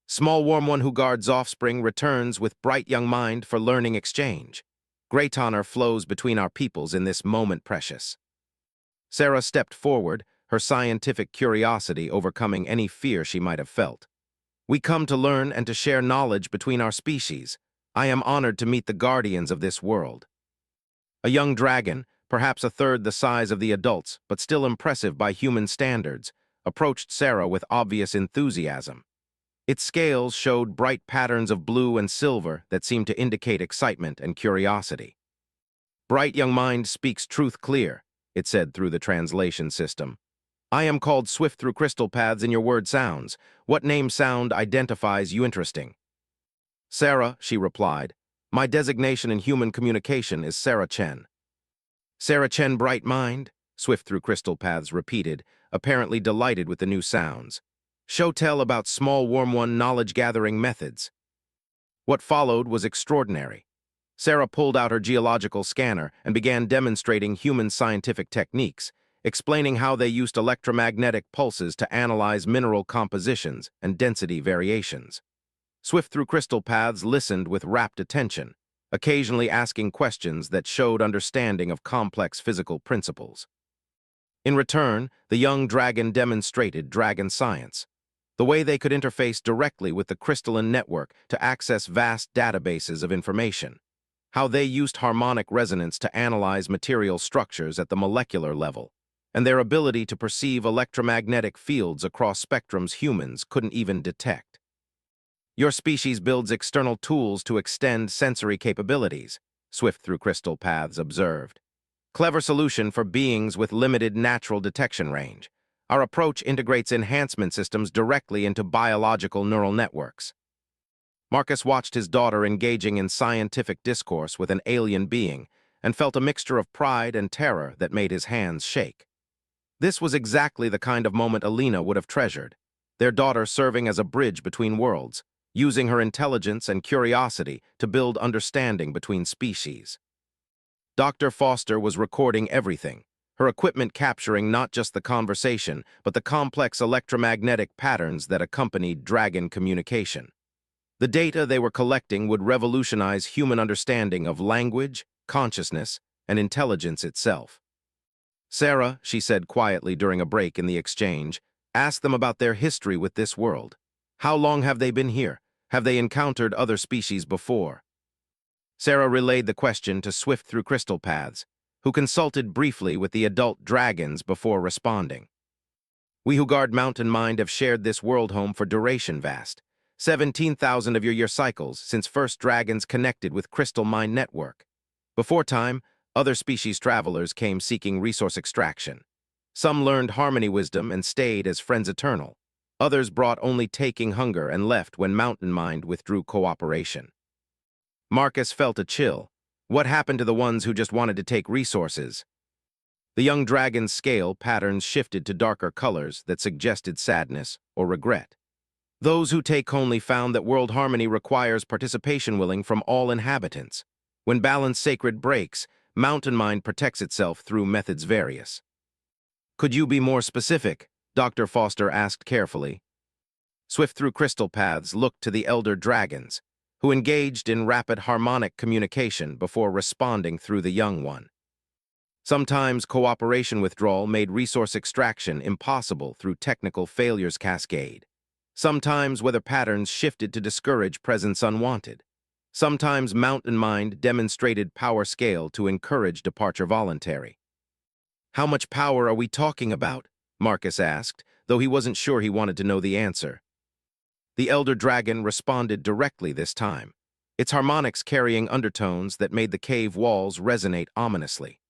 "Small warm one who guards offspring returns with bright young mind for learning exchange. Great honor flows between our peoples in this moment precious." Sarah stepped forward, her scientific curiosity overcoming any fear she might have felt. "We come to learn and to share knowledge between our species. I am honored to meet the guardians of this world." A young dragon, perhaps a third the size of the adults, but still impressive by human standards, approached Sarah with obvious enthusiasm. Its scales showed bright patterns of blue and silver that seemed to indicate excitement and curiosity. "Bright young mind speaks truth clear," it said through the translation system. "I am called swift through crystal paths in your word sounds. What name sound identifies you interesting?" "Sarah," she replied. "My designation in human communication is Sarah Chen." "Sarah Chen Bright Mind," Swift Through Crystal Paths repeated, apparently delighted with the new sounds. "Show tell about small warm one knowledge-gathering methods." What followed was extraordinary. Sarah pulled out her geological scanner and began demonstrating human scientific techniques, explaining how they used electromagnetic pulses to analyze mineral compositions and density variations. Swift Through Crystal Paths listened with rapt attention, occasionally asking questions that showed understanding of complex physical principles. In return, the young dragon demonstrated dragon science, the way they could interface directly with the crystalline network to access vast databases of information, how they used harmonic resonance to analyze material structures at the molecular level, and their ability to perceive electromagnetic fields across spectrums humans couldn't even detect. "Your species builds external tools to extend sensory capabilities," Swift Through Crystal Paths observed. "Clever solution for beings with limited natural detection range. Our approach integrates enhancement systems directly into biological neural networks." Marcus watched his daughter engaging in scientific discourse with an alien being and felt a mixture of pride and terror that made his hands shake. This was exactly the kind of moment Alina would have treasured, their daughter serving as a bridge between worlds, using her intelligence and curiosity to build understanding between species. Dr. Foster was recording everything, her equipment capturing not just the conversation, but the complex electromagnetic patterns that accompanied dragon communication. The data they were collecting would revolutionize human understanding of language, consciousness, and intelligence itself. "Sarah," she said quietly during a break in the exchange, "ask them about their history with this world. How long have they been here? Have they encountered other species before?" Sarah relayed the question to Swift through crystal paths, who consulted briefly with the adult dragons before responding. We who guard Mountain Mind have shared this world home for duration vast, 17,000 of your year cycles since first dragons connected with Crystal Mind Network. Before time, other species travelers came seeking resource extraction. Some learned harmony wisdom and stayed as friends eternal. Others brought only taking hunger and left when Mountain Mind withdrew cooperation. Marcus felt a chill. What happened to the ones who just wanted to take resources? The young dragon's scale patterns shifted to darker colors that suggested sadness or regret. Those who take only found that world harmony requires participation willing from all inhabitants. When balance sacred breaks, Mountain Mind protects itself through methods various. Could you be more specific? Dr. Foster asked carefully. Swift through crystal paths looked to the elder dragons, who engaged in rapid harmonic communication before responding through the young one. Sometimes cooperation withdrawal made resource extraction impossible through technical failures cascade. Sometimes weather patterns shifted to discourage presence unwanted. Sometimes Mountain Mind demonstrated power scale to encourage departure voluntary. How much power are we talking about? Marcus asked, though he wasn't sure he wanted to know the answer. The elder dragon responded directly this time, its harmonics carrying undertones that made the cave walls resonate ominously.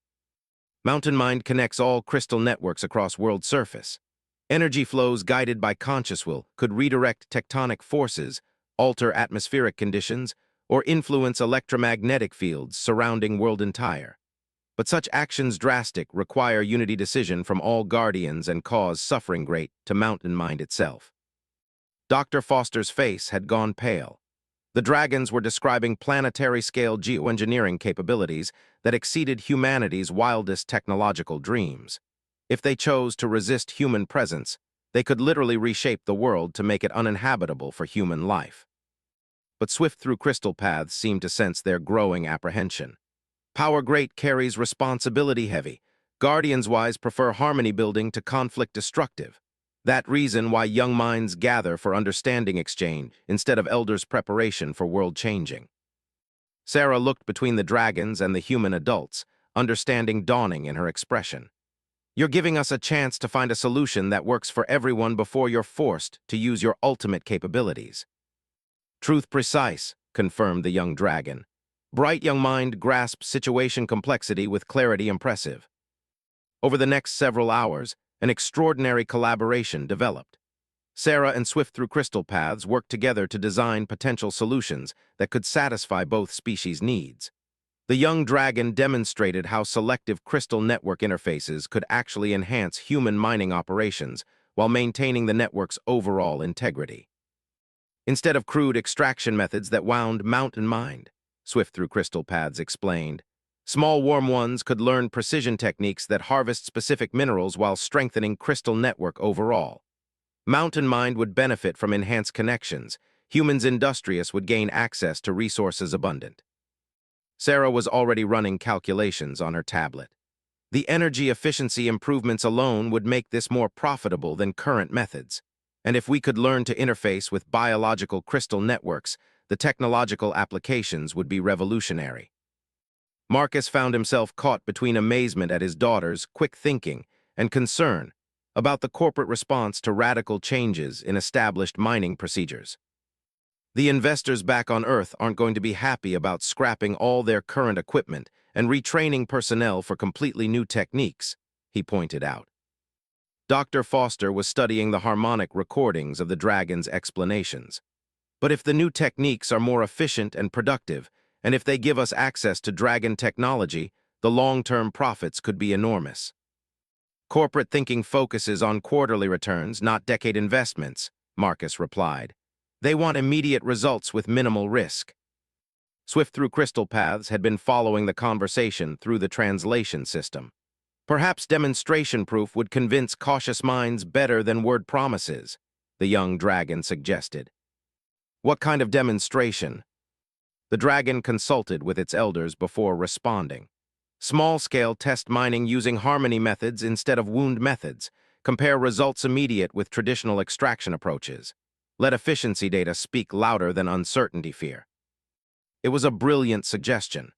Mountain Mind connects all crystal networks across world surface. Energy flows guided by conscious will could redirect tectonic forces, alter atmospheric conditions, or influence electromagnetic fields surrounding world entire. But such actions drastic require unity decision from all guardians and cause suffering great to Mountain Mind itself. Dr. Foster's face had gone pale. The dragons were describing planetary-scale geoengineering capabilities that exceeded humanity's wildest technological dreams. If they chose to resist human presence, they could literally reshape the world to make it uninhabitable for human life. But Swift through crystal paths seemed to sense their growing apprehension. Power great carries responsibility heavy. Guardians-wise prefer harmony building to conflict destructive. That reason why young minds gather for understanding exchange instead of elders' preparation for world changing. Sarah looked between the dragons and the human adults, understanding dawning in her expression. You're giving us a chance to find a solution that works for everyone before you're forced to use your ultimate capabilities. Truth precise, confirmed the young dragon. Bright young mind grasps situation complexity with clarity impressive. Over the next several hours, an extraordinary collaboration developed. Sarah and Swift through crystal paths worked together to design potential solutions that could satisfy both species' needs. The young dragon demonstrated how selective crystal network interfaces could actually enhance human mining operations while maintaining the network's overall integrity. Instead of crude extraction methods that wound Mountain Mind, Swift through crystal paths explained, small warm ones could learn precision techniques that harvest specific minerals while strengthening crystal network overall. Mountain Mind would benefit from enhanced connections. Humans industrious would gain access to resources abundant. Sarah was already running calculations on her tablet. The energy efficiency improvements alone would make this more profitable than current methods. And if we could learn to interface with biological crystal networks, the technological applications would be revolutionary. Marcus found himself caught between amazement at his daughter's quick thinking and concern about the corporate response to radical changes in established mining procedures. The investors back on Earth aren't going to be happy about scrapping all their current equipment and retraining personnel for completely new techniques, he pointed out. Dr. Foster was studying the harmonic recordings of the dragon's explanations. But if the new techniques are more efficient and productive, and if they give us access to dragon technology, the long-term profits could be enormous. Corporate thinking focuses on quarterly returns, not decade investments, Marcus replied. They want immediate results with minimal risk. Swift through crystal paths had been following the conversation through the translation system. Perhaps demonstration proof would convince cautious minds better than word promises, the young dragon suggested. What kind of demonstration? The dragon consulted with its elders before responding. Small-scale test mining using harmony methods instead of wound methods. Compare results immediate with traditional extraction approaches. Let efficiency data speak louder than uncertainty fear. It was a brilliant suggestion.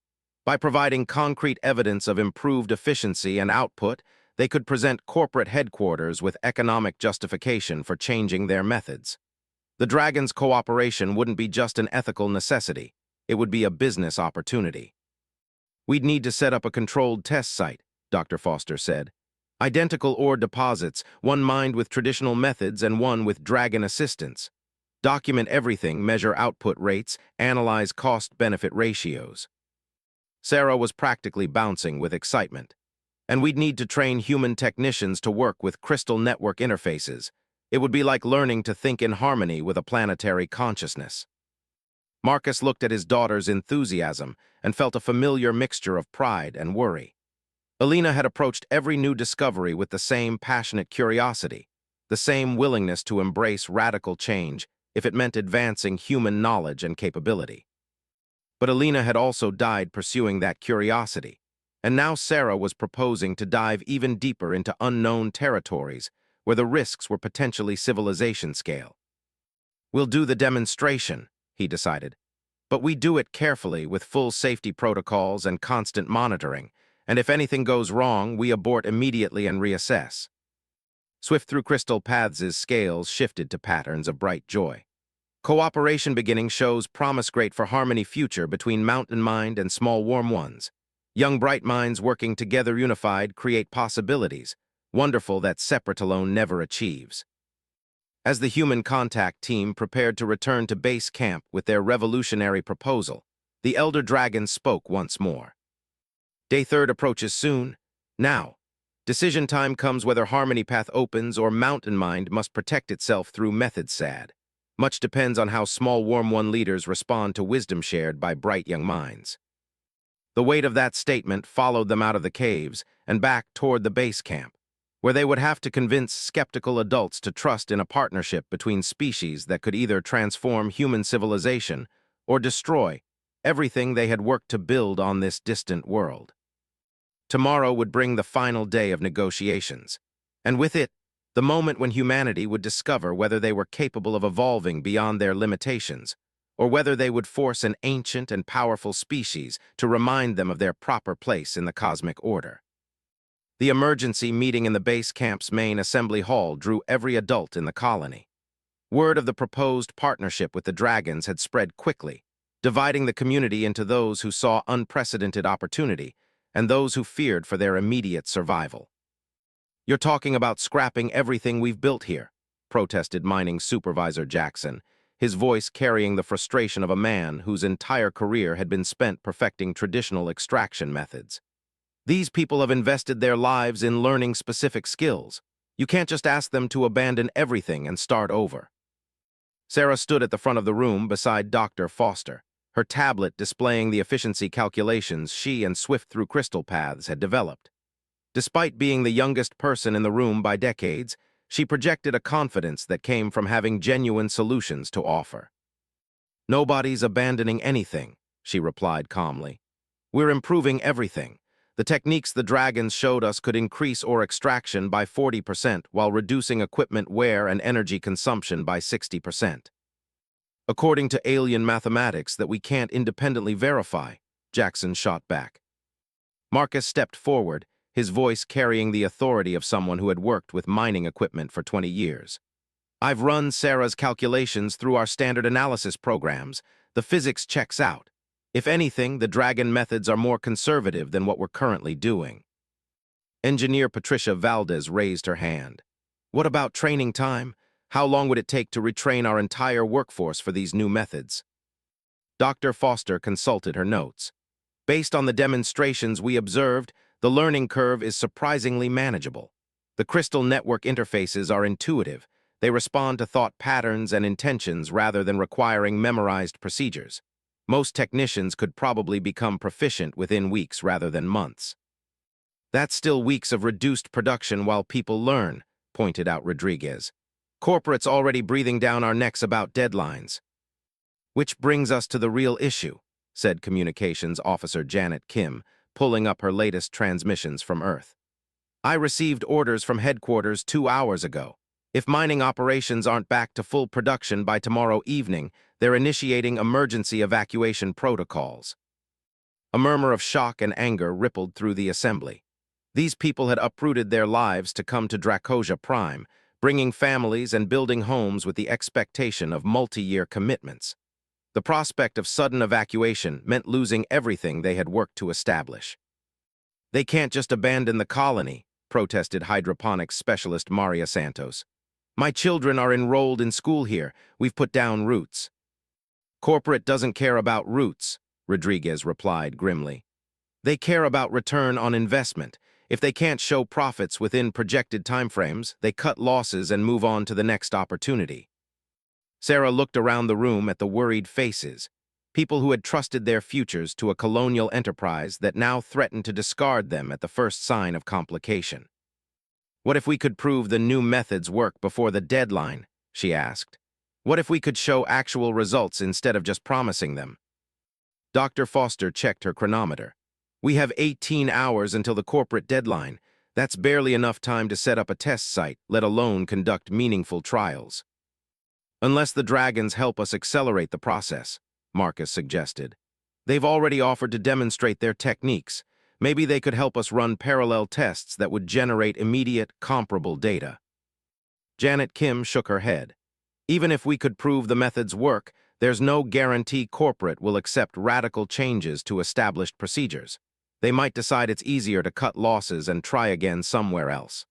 By providing concrete evidence of improved efficiency and output, they could present corporate headquarters with economic justification for changing their methods. The Dragon's cooperation wouldn't be just an ethical necessity, it would be a business opportunity. We'd need to set up a controlled test site, Dr. Foster said. Identical ore deposits, one mined with traditional methods and one with Dragon assistance. Document everything, measure output rates, analyze cost-benefit ratios. Sarah was practically bouncing with excitement. And we'd need to train human technicians to work with crystal network interfaces. It would be like learning to think in harmony with a planetary consciousness. Marcus looked at his daughter's enthusiasm and felt a familiar mixture of pride and worry. Alina had approached every new discovery with the same passionate curiosity, the same willingness to embrace radical change if it meant advancing human knowledge and capability. But Alina had also died pursuing that curiosity, and now Sarah was proposing to dive even deeper into unknown territories where the risks were potentially civilization scale. "We'll do the demonstration," he decided, "but we do it carefully with full safety protocols and constant monitoring, and if anything goes wrong, we abort immediately and reassess." Swift through Crystal Paths' scales shifted to patterns of bright joy. Cooperation beginning shows promise great for harmony future between mountain mind and small warm ones. Young bright minds working together unified create possibilities, wonderful that separate alone never achieves. As the human contact team prepared to return to base camp with their revolutionary proposal, the Elder Dragon spoke once more. Day 3 approaches soon. Now, decision time comes whether Harmony Path opens or Mountain Mind must protect itself through Method SAD. Much depends on how small Warm One leaders respond to wisdom shared by bright young minds. The weight of that statement followed them out of the caves and back toward the base camp, where they would have to convince skeptical adults to trust in a partnership between species that could either transform human civilization or destroy everything they had worked to build on this distant world. Tomorrow would bring the final day of negotiations, and with it, the moment when humanity would discover whether they were capable of evolving beyond their limitations, or whether they would force an ancient and powerful species to remind them of their proper place in the cosmic order. The emergency meeting in the base camp's main assembly hall drew every adult in the colony. Word of the proposed partnership with the Dragons had spread quickly, dividing the community into those who saw unprecedented opportunity and those who feared for their immediate survival. "You're talking about scrapping everything we've built here," protested mining supervisor Jackson, his voice carrying the frustration of a man whose entire career had been spent perfecting traditional extraction methods. "These people have invested their lives in learning specific skills. You can't just ask them to abandon everything and start over." Sarah stood at the front of the room beside Dr. Foster, her tablet displaying the efficiency calculations she and Swift through Crystal Paths had developed. Despite being the youngest person in the room by decades, she projected a confidence that came from having genuine solutions to offer. "Nobody's abandoning anything," she replied calmly. "We're improving everything. The techniques the Dragons showed us could increase ore extraction by 40% while reducing equipment wear and energy consumption by 60%. According to alien mathematics that we can't independently verify," Jackson shot back. Marcus stepped forward, his voice carrying the authority of someone who had worked with mining equipment for 20 years. "I've run Sarah's calculations through our standard analysis programs. The physics checks out. If anything, the Dragon methods are more conservative than what we're currently doing." Engineer Patricia Valdez raised her hand. "What about training time? How long would it take to retrain our entire workforce for these new methods?" Dr. Foster consulted her notes. "Based on the demonstrations we observed, the learning curve is surprisingly manageable. The crystal network interfaces are intuitive. They respond to thought patterns and intentions rather than requiring memorized procedures. Most technicians could probably become proficient within weeks rather than months." "That's still weeks of reduced production while people learn," pointed out Rodriguez. "Corporates already breathing down our necks about deadlines." "Which brings us to the real issue," said Communications Officer Janet Kim, pulling up her latest transmissions from Earth. "I received orders from headquarters 2 hours ago. If mining operations aren't back to full production by tomorrow evening, they're initiating emergency evacuation protocols. A murmur of shock and anger rippled through the assembly. These people had uprooted their lives to come to Dracosia Prime, bringing families and building homes with the expectation of multi-year commitments. The prospect of sudden evacuation meant losing everything they had worked to establish. "They can't just abandon the colony," protested hydroponics specialist Maria Santos. "My children are enrolled in school here. We've put down roots." "Corporate doesn't care about roots," Rodriguez replied grimly. "They care about return on investment. If they can't show profits within projected timeframes, they cut losses and move on to the next opportunity." Sarah looked around the room at the worried faces, people who had trusted their futures to a colonial enterprise that now threatened to discard them at the first sign of complication. "What if we could prove the new methods work before the deadline?" she asked. "What if we could show actual results instead of just promising them?" Dr. Foster checked her chronometer. "We have 18 hours until the corporate deadline. That's barely enough time to set up a test site, let alone conduct meaningful trials." "Unless the dragons help us accelerate the process," Marcus suggested. "They've already offered to demonstrate their techniques. Maybe they could help us run parallel tests that would generate immediate, comparable data." Janet Kim shook her head. "Even if we could prove the methods work, there's no guarantee corporate will accept radical changes to established procedures. They might decide it's easier to cut losses and try again somewhere else."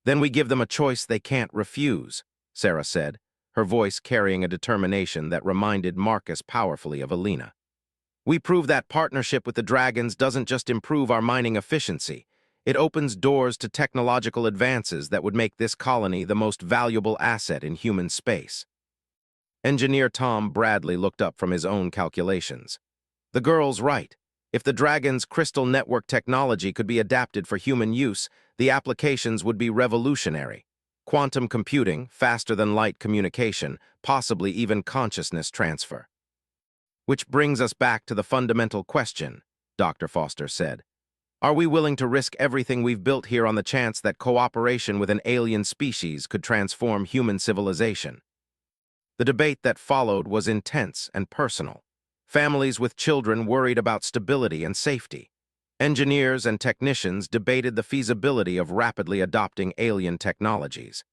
"Then we give them a choice they can't refuse," Sarah said, her voice carrying a determination that reminded Marcus powerfully of Alina. "We prove that partnership with the dragons doesn't just improve our mining efficiency. It opens doors to technological advances that would make this colony the most valuable asset in human space." Engineer Tom Bradley looked up from his own calculations. "The girl's right. If the Dragon's crystal network technology could be adapted for human use, the applications would be revolutionary. Quantum computing, faster-than-light communication, possibly even consciousness transfer." "Which brings us back to the fundamental question," Dr. Foster said. "Are we willing to risk everything we've built here on the chance that cooperation with an alien species could transform human civilization?" The debate that followed was intense and personal. Families with children worried about stability and safety. Engineers and technicians debated the feasibility of rapidly adopting alien technologies.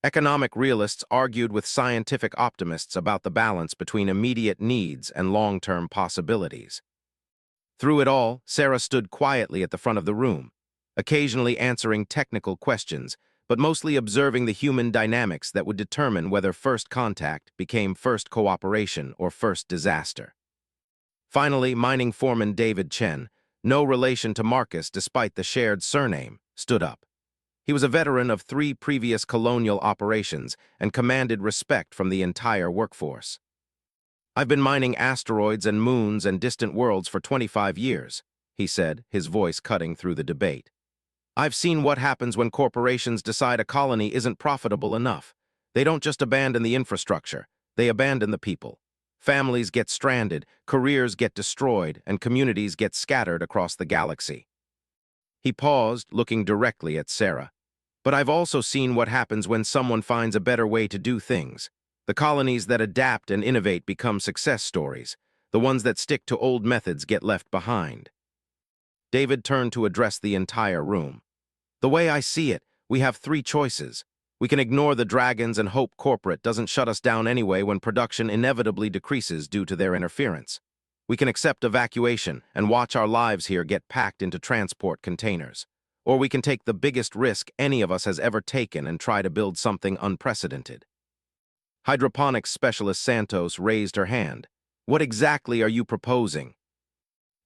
Economic realists argued with scientific optimists about the balance between immediate needs and long-term possibilities. Through it all, Sarah stood quietly at the front of the room, occasionally answering technical questions, but mostly observing the human dynamics that would determine whether first contact became first cooperation or first disaster. Finally, mining foreman David Chen, no relation to Marcus despite the shared surname, stood up. He was a veteran of 3 previous colonial operations and commanded respect from the entire workforce. "I've been mining asteroids and moons and distant worlds for 25 years, he said, his voice cutting through the debate. "I've seen what happens when corporations decide a colony isn't profitable enough. They don't just abandon the infrastructure, they abandon the people. Families get stranded, careers get destroyed, and communities get scattered across the galaxy." He paused, looking directly at Sarah. "But I've also seen what happens when someone finds a better way to do things. The colonies that adapt and innovate become success stories. The ones that stick to old methods get left behind." David turned to address the entire room. "The way I see it, we have 3 choices. We can ignore the dragons and hope corporate doesn't shut us down anyway when production inevitably decreases due to their interference. We can accept evacuation and watch our lives here get packed into transport containers. Or we can take the biggest risk any of us has ever taken and try to build something unprecedented." Hydroponics specialist Santos raised her hand. "What exactly are you proposing?"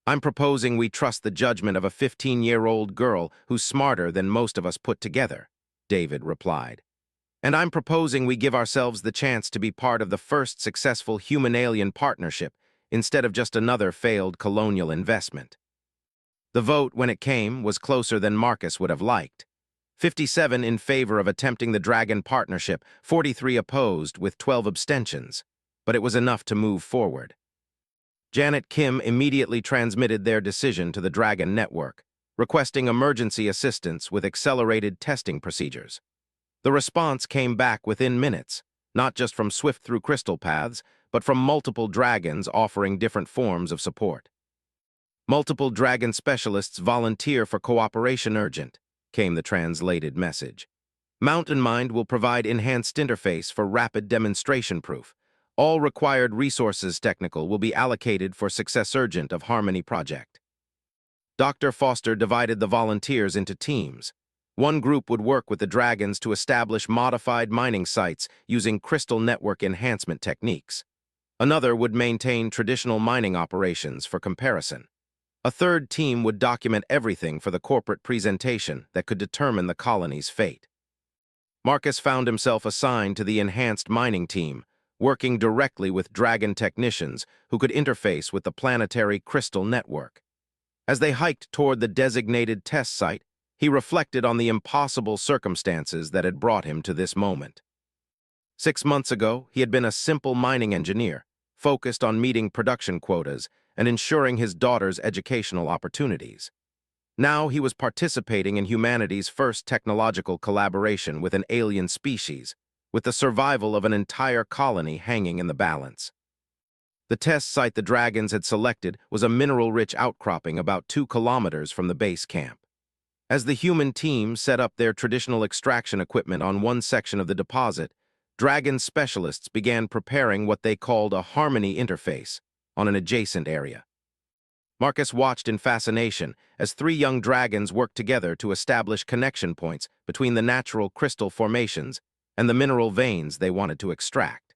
"I'm proposing we trust the judgment of a 15-year-old girl who's smarter than most of us put together," David replied. "And I'm proposing we give ourselves the chance to be part of the first successful human-alien partnership instead of just another failed colonial investment." The vote, when it came, was closer than Marcus would have liked. 57 in favor of attempting the Dragon partnership, 43 opposed, with 12 abstentions. But it was enough to move forward. Janet Kim immediately transmitted their decision to the Dragon network, requesting emergency assistance with accelerated testing procedures. The response came back within minutes, not just from swift-through crystal paths, but from multiple dragons offering different forms of support. Multiple dragon specialists volunteer for cooperation urgent, came the translated message. Mountain Mind will provide enhanced interface for rapid demonstration proof. All required resources technical will be allocated for success urgent of Harmony project. Dr. Foster divided the volunteers into teams. One group would work with the dragons to establish modified mining sites using crystal network enhancement techniques. Another would maintain traditional mining operations for comparison. A third team would document everything for the corporate presentation that could determine the colony's fate. Marcus found himself assigned to the enhanced mining team, working directly with dragon technicians who could interface with the planetary crystal network. As they hiked toward the designated test site, he reflected on the impossible circumstances that had brought him to this moment. 6 months ago, he had been a simple mining engineer, focused on meeting production quotas and ensuring his daughter's educational opportunities. Now he was participating in humanity's first technological collaboration with an alien species, with the survival of an entire colony hanging in the balance. The test site the dragons had selected was a mineral-rich outcropping about 2 kilometers from the base camp. As the human team set up their traditional extraction equipment on one section of the deposit, dragon specialists began preparing what they called a harmony interface on an adjacent area. Marcus watched in fascination as 3 young dragons worked together to establish connection points between the natural crystal formations and the mineral veins they wanted to extract.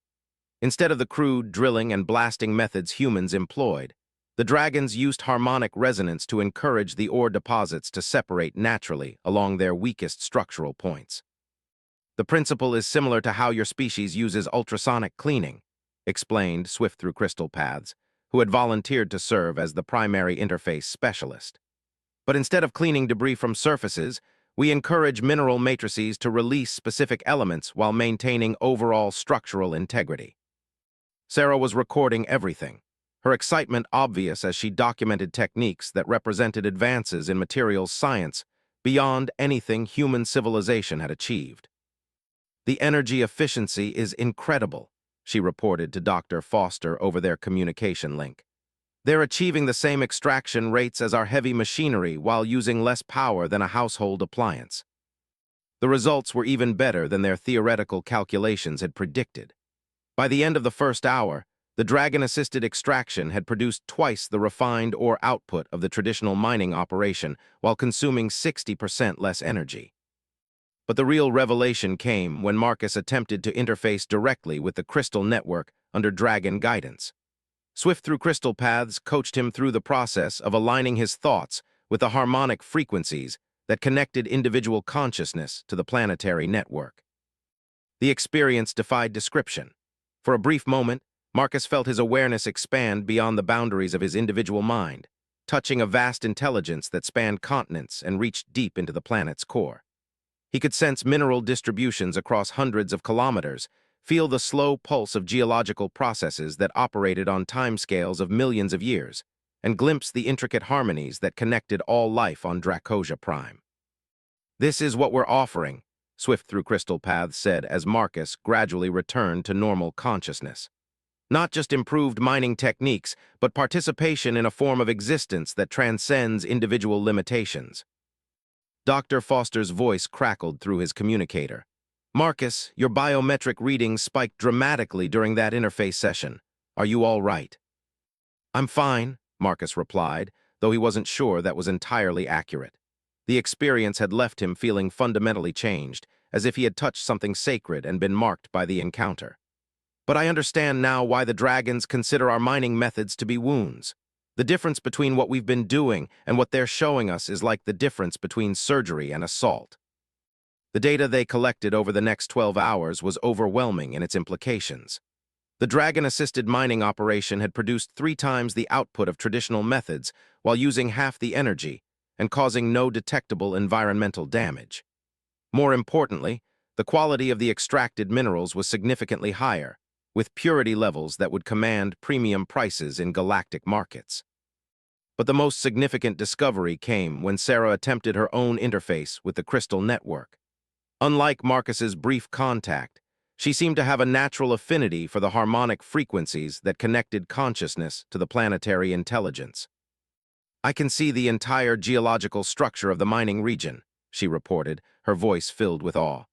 Instead of the crude drilling and blasting methods humans employed, the dragons used harmonic resonance to encourage the ore deposits to separate naturally along their weakest structural points. The principle is similar to how your species uses ultrasonic cleaning, explained Swift Through Crystal Paths, who had volunteered to serve as the primary interface specialist. But instead of cleaning debris from surfaces, we encourage mineral matrices to release specific elements while maintaining overall structural integrity. Sarah was recording everything, her excitement obvious as she documented techniques that represented advances in materials science beyond anything human civilization had achieved. The energy efficiency is incredible, she reported to Dr. Foster over their communication link. They're achieving the same extraction rates as our heavy machinery while using less power than a household appliance. The results were even better than their theoretical calculations had predicted. By the end of the first hour, the dragon-assisted extraction had produced twice the refined ore output of the traditional mining operation while consuming 60% less energy. But the real revelation came when Marcus attempted to interface directly with the crystal network under dragon guidance. Swift Through Crystal Paths coached him through the process of aligning his thoughts with the harmonic frequencies that connected individual consciousness to the planetary network. The experience defied description. For a brief moment, Marcus felt his awareness expand beyond the boundaries of his individual mind, touching a vast intelligence that spanned continents and reached deep into the planet's core. He could sense mineral distributions across hundreds of kilometers, feel the slow pulse of geological processes that operated on timescales of millions of years, and glimpse the intricate harmonies that connected all life on Dracosia Prime. "This is what we're offering," Swift Through Crystal Paths said as Marcus gradually returned to normal consciousness. "Not just improved mining techniques, but participation in a form of existence that transcends individual limitations." Dr. Foster's voice crackled through his communicator. "Marcus, your biometric readings spiked dramatically during that interface session. Are you all right?" "I'm fine," Marcus replied, though he wasn't sure that was entirely accurate. The experience had left him feeling fundamentally changed, as if he had touched something sacred and been marked by the encounter. "But I understand now why the dragons consider our mining methods to be wounds. The difference between what we've been doing and what they're showing us is like the difference between surgery and assault." The data they collected over the next 12 hours was overwhelming in its implications. The dragon-assisted mining operation had produced 3 times the output of traditional methods while using half the energy and causing no detectable environmental damage. More importantly, the quality of the extracted minerals was significantly higher, with purity levels that would command premium prices in galactic markets. But the most significant discovery came when Sarah attempted her own interface with the crystal network. Unlike Marcus's brief contact, She seemed to have a natural affinity for the harmonic frequencies that connected consciousness to the planetary intelligence. "I can see the entire geological structure of the mining region," she reported, her voice filled with awe.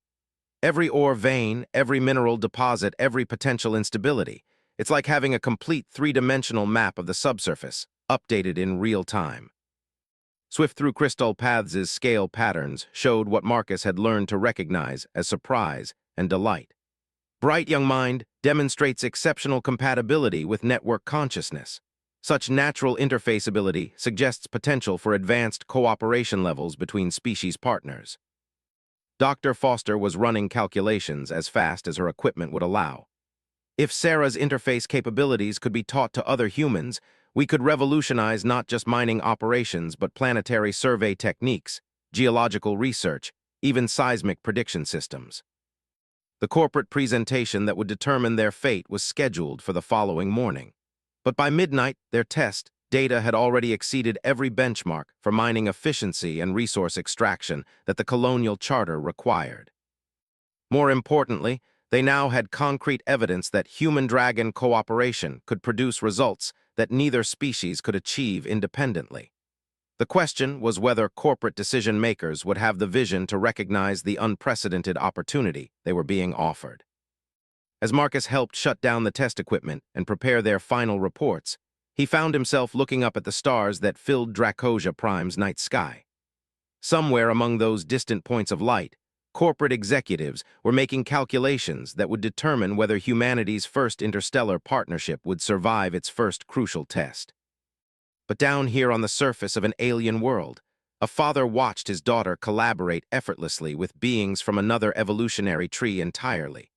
"Every ore vein, every mineral deposit, every potential instability. It's like having a complete three-dimensional map of the subsurface, updated in real time." Swift through crystal paths' scale patterns showed what Marcus had learned to recognize as surprise and delight. "Bright young mind demonstrates exceptional compatibility with network consciousness. Such natural interface ability suggests potential for advanced cooperation levels between species partners." Dr. Foster was running calculations as fast as her equipment would allow. "If Sarah's interface capabilities could be taught to other humans, we could revolutionize not just mining operations but planetary survey techniques, geological research, even seismic prediction systems." The corporate presentation that would determine their fate was scheduled for the following morning. But by midnight, their test data had already exceeded every benchmark for mining efficiency and resource extraction that the colonial charter required. More importantly, they now had concrete evidence that human-dragon cooperation could produce results that neither species could achieve independently. The question was whether corporate decision-makers would have the vision to recognize the unprecedented opportunity they were being offered. As Marcus helped shut down the test equipment and prepare their final reports, he found himself looking up at the stars that filled Dracosia Prime's night sky. Somewhere among those distant points of light, corporate executives were making calculations that would determine whether humanity's first interstellar partnership would survive its first crucial test. But down here on the surface of an alien world, a father watched his daughter collaborate effortlessly with beings from another evolutionary tree entirely.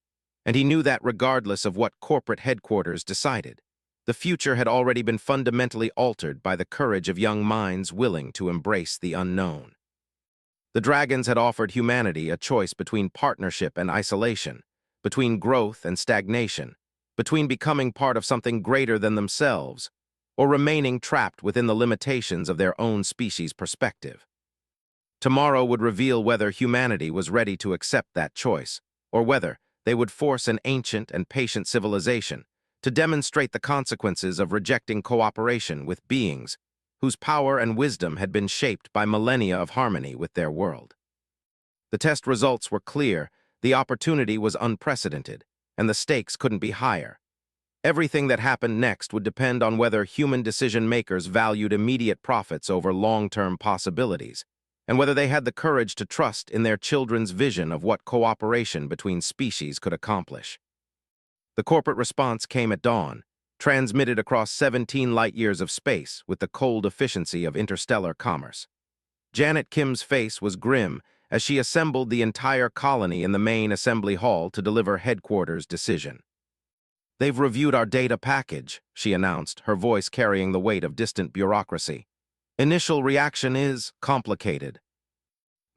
And he knew that regardless of what corporate headquarters decided, the future had already been fundamentally altered by the courage of young minds willing to embrace the unknown. The dragons had offered humanity a choice between partnership and isolation, between growth and stagnation, between becoming part of something greater than themselves, or remaining trapped within the limitations of their own species' perspective. Tomorrow would reveal whether humanity was ready to accept that choice, or whether they would force an ancient and patient civilization to demonstrate the consequences of rejecting cooperation with beings whose power and wisdom had been shaped by millennia of harmony with their world. The test results were clear, the opportunity was unprecedented, and the stakes couldn't be higher. Everything that happened next would depend on whether human decision-makers valued immediate profits over long-term possibilities, and whether they had the courage to trust in their children's vision of what cooperation between species could accomplish. The corporate response came at dawn, transmitted across 17 light-years of space with the cold efficiency of interstellar commerce. Janet Kim's face was grim as she assembled the entire colony in the main assembly hall to deliver headquarters' decision. "They've reviewed our data package," she announced, her voice carrying the weight of distant bureaucracy. "Initial reaction is complicated."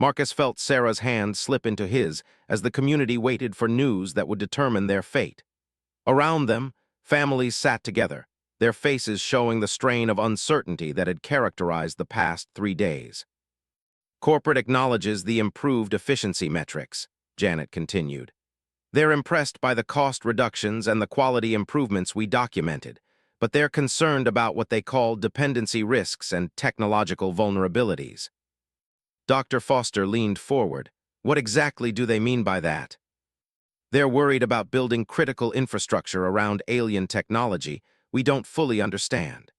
Marcus felt Sarah's hand slip into his as the community waited for news that would determine their fate. Around them, families sat together, their faces showing the strain of uncertainty that had characterized the past 3 days. "Corporate acknowledges the improved efficiency metrics," Janet continued. "They're impressed by the cost reductions and the quality improvements we documented, but they're concerned about what they call dependency risks and technological vulnerabilities." Dr. Foster leaned forward. "What exactly do they mean by that?" "They're worried about building critical infrastructure around alien technology we don't fully understand.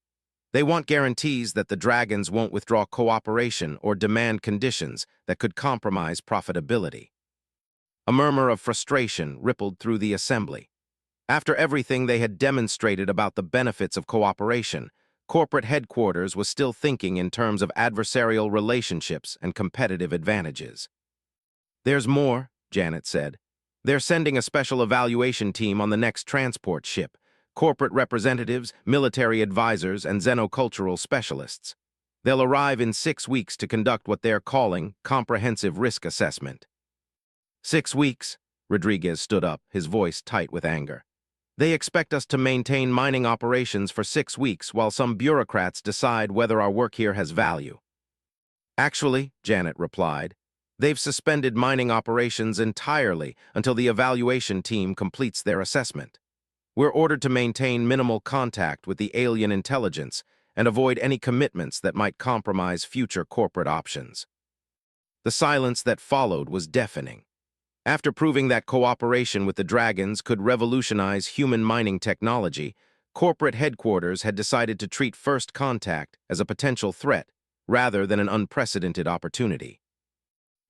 They want guarantees that the dragons won't withdraw cooperation or demand conditions that could compromise profitability." A murmur of frustration rippled through the assembly. After everything they had demonstrated about the benefits of cooperation, corporate headquarters was still thinking in terms of adversarial relationships and competitive advantages. "There's more," Janet said. "They're sending a special evaluation team on the next transport ship, corporate representatives, military advisors, and xenocultural specialists. They'll arrive in 6 weeks to conduct what they're calling comprehensive risk assessment." "6 weeks?" Rodriguez stood up, his voice tight with anger. "They expect us to maintain mining operations for 6 weeks while some bureaucrats decide whether our work here has value." "Actually," Janet replied, They've suspended mining operations entirely until the evaluation team completes their assessment. We're ordered to maintain minimal contact with the alien intelligence and avoid any commitments that might compromise future corporate options. The silence that followed was deafening. After proving that cooperation with the Dragons could revolutionize human mining technology, corporate headquarters had decided to treat First Contact as a potential threat rather than an unprecedented opportunity.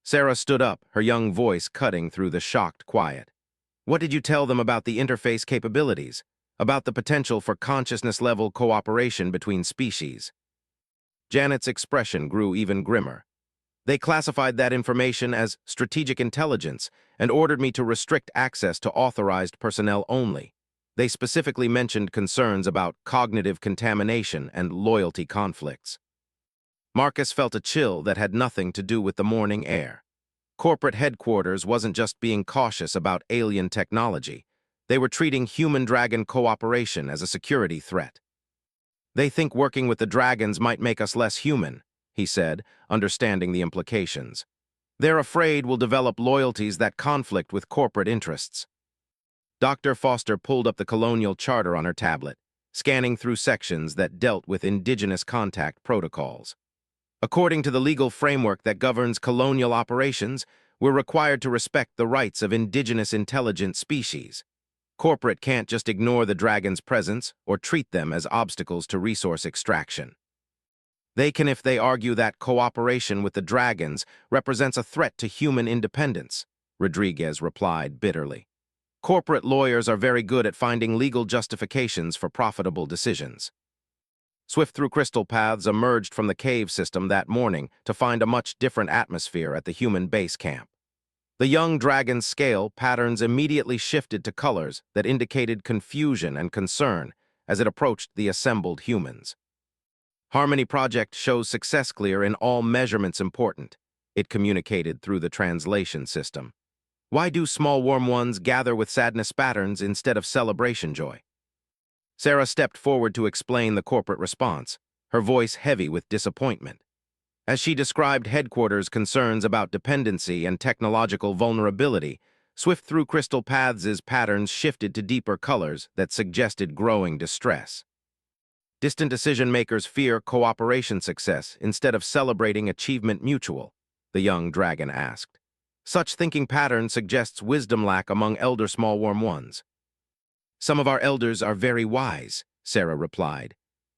Sarah stood up, her young voice cutting through the shocked quiet. What did you tell them about the interface capabilities? About the potential for consciousness-level cooperation between species? Janet's expression grew even grimmer. They classified that information as strategic intelligence and ordered me to restrict access to authorized personnel only. They specifically mentioned concerns about cognitive contamination and loyalty conflicts. Marcus felt a chill that had nothing to do with the morning air. Corporate headquarters wasn't just being cautious about alien technology. They were treating human-dragon cooperation as a security threat. They think working with the dragons might make us less human, he said, understanding the implications. They're afraid we'll develop loyalties that conflict with corporate interests. Dr. Foster pulled up the colonial charter on her tablet, scanning through sections that dealt with indigenous contact protocols. According to the legal framework that governs colonial operations, we're required to respect the rights of indigenous intelligent species. Corporate can't just ignore the dragons' presence or treat them as obstacles to resource extraction. They can if they argue that cooperation with the dragons represents a threat to human independence, Rodriguez replied bitterly. Corporate lawyers are very good at finding legal justifications for profitable decisions. Swift-through crystal paths emerged from the cave system that morning to find a much different atmosphere at the human base camp. The young dragon's scale patterns immediately shifted to colors that indicated confusion and concern as it approached the assembled humans. Harmony Project shows success clear in all measurements important, it communicated through the translation system. Why do small warm ones gather with sadness patterns instead of celebration joy? Sarah stepped forward to explain the corporate response, her voice heavy with disappointment. As she described headquarters' concerns about dependency and technological vulnerability, Swift-through crystal paths' patterns shifted to deeper colors that suggested growing distress. Distant decision-makers fear cooperation success instead of celebrating achievement mutual, the young dragon asked. Such thinking pattern suggests wisdom lack among elder small warm ones. Some of our elders are very wise, Sarah replied,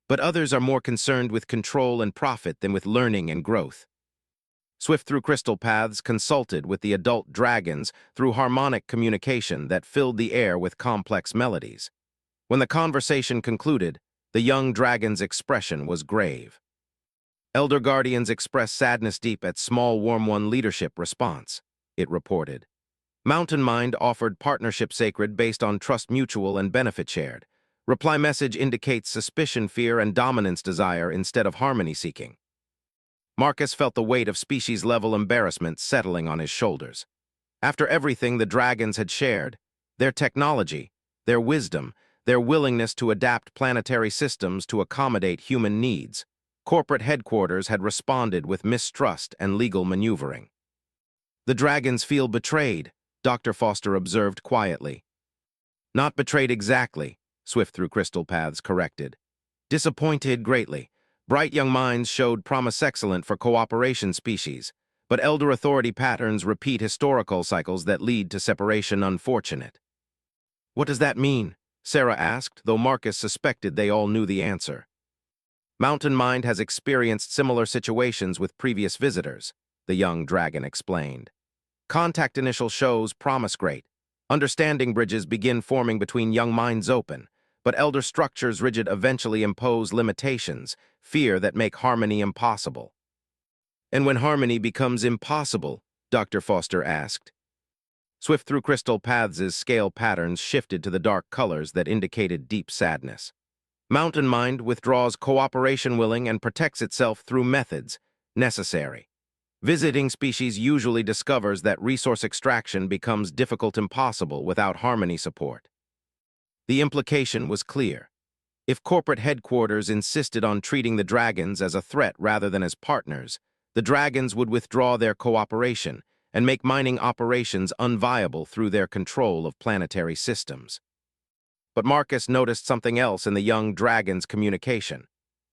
but others are more concerned with control and profit than with learning and growth. Swift-through crystal paths consulted with the adult dragons through harmonic communication that filled the air with complex melodies. When the conversation concluded, the young dragon's expression was grave. Elder guardians expressed sadness deep at small warm one leadership response, it reported. Mountain Mind offered partnership sacred based on trust mutual and benefit shared. Reply message indicates suspicion, fear, and dominance desire instead of harmony seeking. Marcus felt the weight of species-level embarrassment settling on his shoulders. After everything the dragons had shared, their technology, their wisdom, their willingness to adapt planetary systems to accommodate human needs, corporate headquarters had responded with mistrust and legal maneuvering. The dragons feel betrayed, Dr. Foster observed quietly. Not betrayed exactly, Swift-through crystal paths corrected. Disappointed greatly. Bright young minds showed promise excellent for cooperation species, but elder authority patterns repeat historical cycles that lead to separation unfortunate. What does that mean? Sarah asked, though Marcus suspected they all knew the answer. Mountain Mind has experienced similar situations with previous visitors, the young dragon explained. Contact initial shows promise great. Understanding bridges begin forming between young minds open, but elder structures rigid eventually impose limitations, fear that make harmony impossible. And when harmony becomes impossible, Dr. Foster asked. Swift-through crystal paths' scale patterns shifted to the dark colors that indicated deep sadness. Mountain Mind withdraws cooperation willing and protects itself through methods necessary. Visiting species usually discovers that resource extraction becomes difficult impossible without harmony support. The implication was clear. If corporate headquarters insisted on treating the dragons as a threat rather than as partners, The dragons would withdraw their cooperation and make mining operations unviable through their control of planetary systems. But Marcus noticed something else in the young dragon's communication,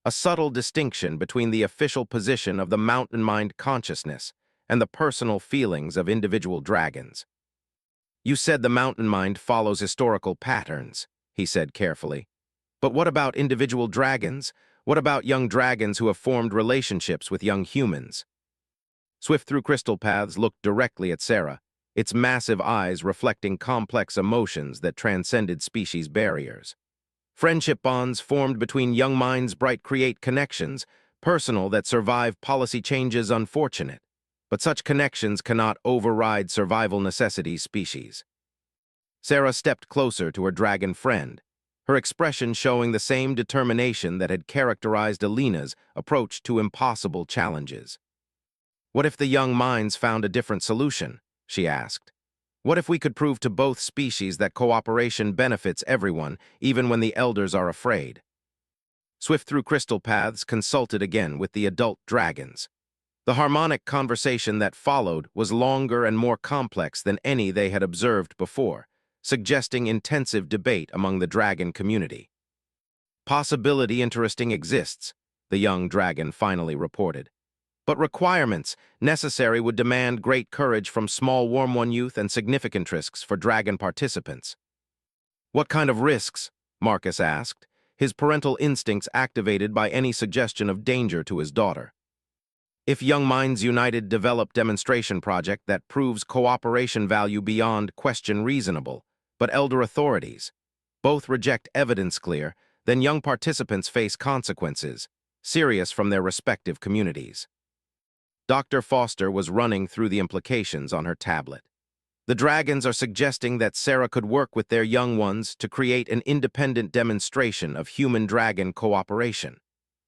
a subtle distinction between the official position of the mountain mind consciousness and the personal feelings of individual dragons. "You said the mountain mind follows historical patterns," he said carefully. "But what about individual dragons? What about young dragons who have formed relationships with young humans?" Swift Through Crystal Paths looked directly at Sarah, its massive eyes reflecting complex emotions that transcended species barriers. Friendship bonds formed between young minds bright create connections, personal that survive policy changes unfortunate. But such connections cannot override survival necessities species. Sarah stepped closer to her dragon friend, her expression showing the same determination that had characterized Alina's approach to impossible challenges. "What if the young minds found a different solution?" she asked. "What if we could prove to both species that cooperation benefits everyone, even when the elders are afraid?" Swift Through Crystal Paths consulted again with the adult dragons. The harmonic conversation that followed was longer and more complex than any they had observed before, suggesting intensive debate among the dragon community. "Possibility interesting exists," the young dragon finally reported. "But requirements necessary would demand great courage from small Warm One youth and significant risks for dragon participants." "What kind of risks?" Marcus asked, his parental instincts activated by any suggestion of danger to his daughter. "If Young Minds United develop demonstration project that proves cooperation value beyond question reasonable, but elder authorities both reject evidence clear, then young participants face consequences, serious from their respective communities." Dr. Foster was running through the implications on her tablet. "The dragons are suggesting that Sarah could work with their young ones to create an independent demonstration of human-dragon cooperation.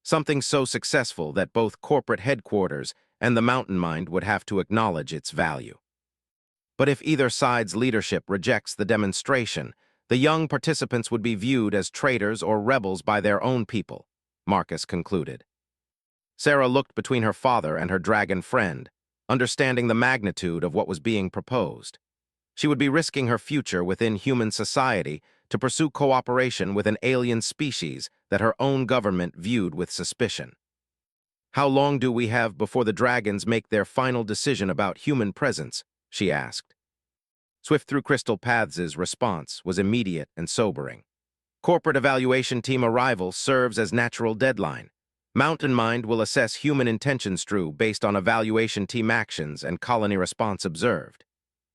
Something so successful that both corporate headquarters and the mountain mind would have to acknowledge its value. But if either side's leadership rejects the demonstration, the young participants would be viewed as traitors or rebels by their own people," Marcus concluded. Sarah looked between her father and her dragon friend, understanding the magnitude of what was being proposed. She would be risking her future within human society to pursue cooperation with an alien species that her own government viewed with suspicion. "How long do we have before the dragons make their final decision about human presence?" she asked. Swift Through Crystal Paths' response was immediate and sobering. "Corporate evaluation team arrival serves as natural deadline. Mountain Mind will assess human intentions true based on evaluation team actions and colony response observed.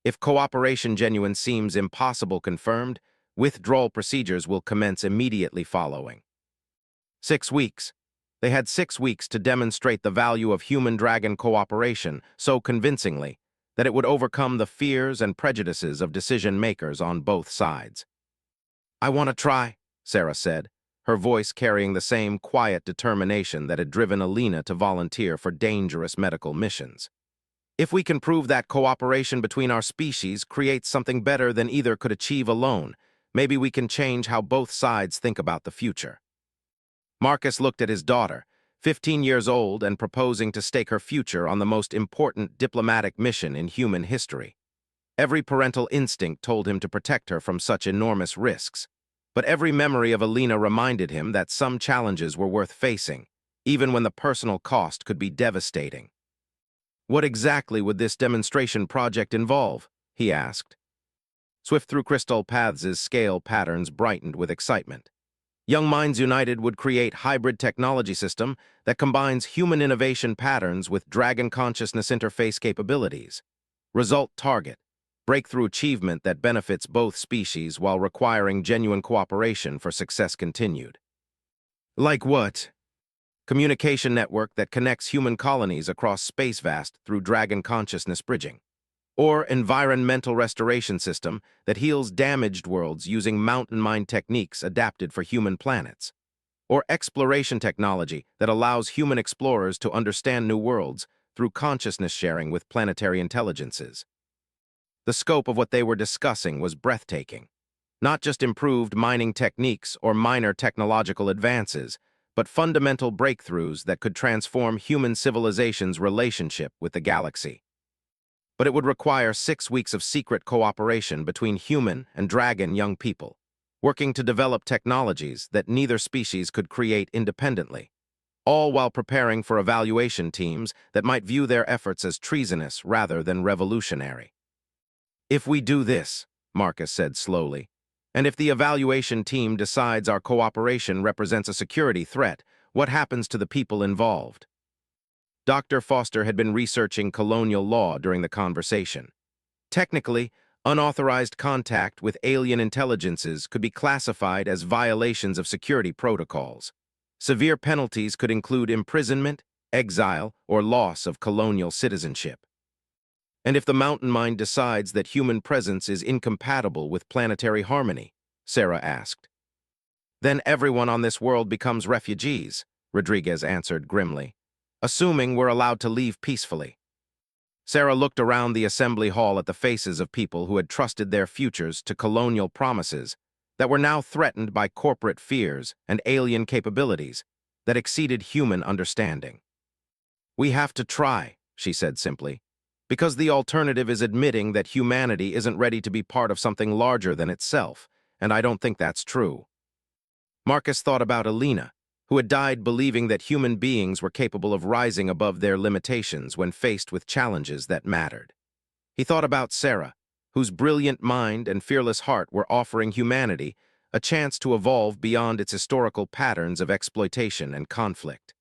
If cooperation genuine seems impossible confirmed, withdrawal procedures will commence immediately following." 6 weeks. They had 6 weeks to demonstrate the value of human-dragon cooperation so convincingly that it would overcome the fears and prejudices of decision-makers on both sides. "I want to try," Sarah said, her voice carrying the same quiet determination that had driven Alina to volunteer for dangerous medical missions. "If we can prove that cooperation between our species creates something better than either could achieve alone, maybe we can change how both sides think about the future." Marcus looked at his daughter, 15 years old and proposing to stake her future on the most important diplomatic mission in human history. Every parental instinct told him to protect her from such enormous risks, but every memory of Alina reminded him that some challenges were worth facing, even when the personal cost could be devastating. "What exactly would this demonstration project involve?" he asked. Swift Through Crystal Paths' scale patterns brightened with excitement. Young Minds United would create hybrid technology system that combines human innovation patterns with dragon consciousness interface capabilities. Result target: breakthrough achievement that benefits both species while requiring genuine cooperation for success continued. "Like what?" "Communication network that connects human colonies across space vast through dragon consciousness bridging. Or environmental restoration system that heals damaged worlds using mountain mind techniques adapted for human planets. Or exploration technology that allows human explorers to understand new worlds through consciousness sharing with planetary intelligences." The scope of what they were discussing was breathtaking. Not just improved mining techniques or minor technological advances, but fundamental breakthroughs that could transform human civilization's relationship with the galaxy. But it would require 6 weeks of secret cooperation between human and dragon young people, working to develop technologies that neither species could create independently, all while preparing for evaluation teams that might view their efforts as treasonous rather than revolutionary. "If we do this," Marcus said slowly, "and if the evaluation team decides our cooperation represents a security threat, what happens to the people involved?" Dr. Foster had been researching colonial law during the conversation. Technically, unauthorized contact with alien intelligences could be classified as violations of security protocols. Severe penalties could include imprisonment, exile, or loss of colonial citizenship. "And if the mountain mind decides that human presence is incompatible with planetary harmony?" Sarah asked. "Then everyone on this world becomes refugees," Rodriguez answered grimly, "assuming we're allowed to leave peacefully." Sarah looked around the assembly hall at the faces of people who had trusted their futures to colonial promises that were now threatened by corporate fears and alien capabilities that exceeded human understanding. "We have to try," she said simply, "because the alternative is admitting that humanity isn't ready to be part of something larger than itself, and I don't think that's true." Marcus thought about Alina, who had died believing that human beings were capable of rising above their limitations when faced with challenges that mattered. He thought about Sarah, whose brilliant mind and fearless heart were offering humanity a chance to evolve beyond its historical patterns of exploitation and conflict.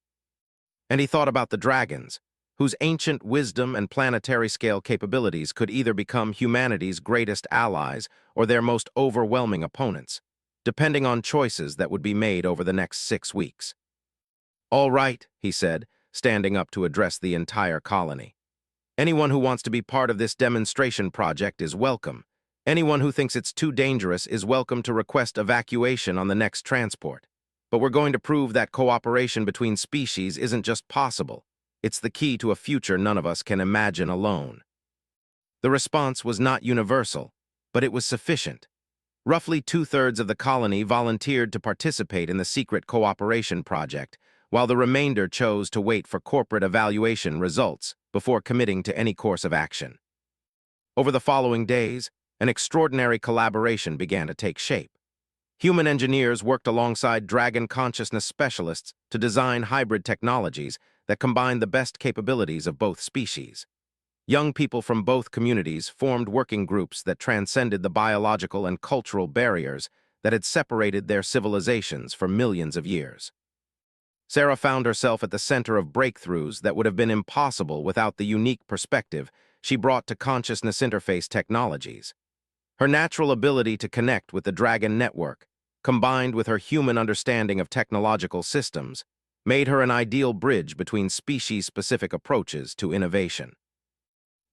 And he thought about the dragons, whose ancient wisdom and planetary-scale capabilities could either become humanity's greatest allies or their most overwhelming opponents, depending on choices that would be made over the next 6 weeks. "All right," he said, standing up to address the entire colony. "Anyone who wants to be part of this demonstration project is welcome. Anyone who thinks it's too dangerous is welcome to request evacuation on the next transport. But we're going to prove that cooperation between species isn't just possible. It's the key to a future none of us can imagine alone." The response was not universal, but it was sufficient. Roughly 2/3 of the colony volunteered to participate in the secret cooperation project, while the remainder chose to wait for corporate evaluation results before committing to any course of action. Over the following days, an extraordinary collaboration began to take shape. Human engineers worked alongside dragon consciousness specialists to design hybrid technologies that combined the best capabilities of both species. Young people from both communities formed working groups that transcended the biological and cultural barriers that had separated their civilizations for millions of years. Sarah found herself at the center of breakthroughs that would have been impossible without the unique perspective she brought to consciousness interface technologies. Her natural ability to connect with the Dragon Network, combined with her human understanding of technological systems, made her an ideal bridge between species-specific approaches to innovation.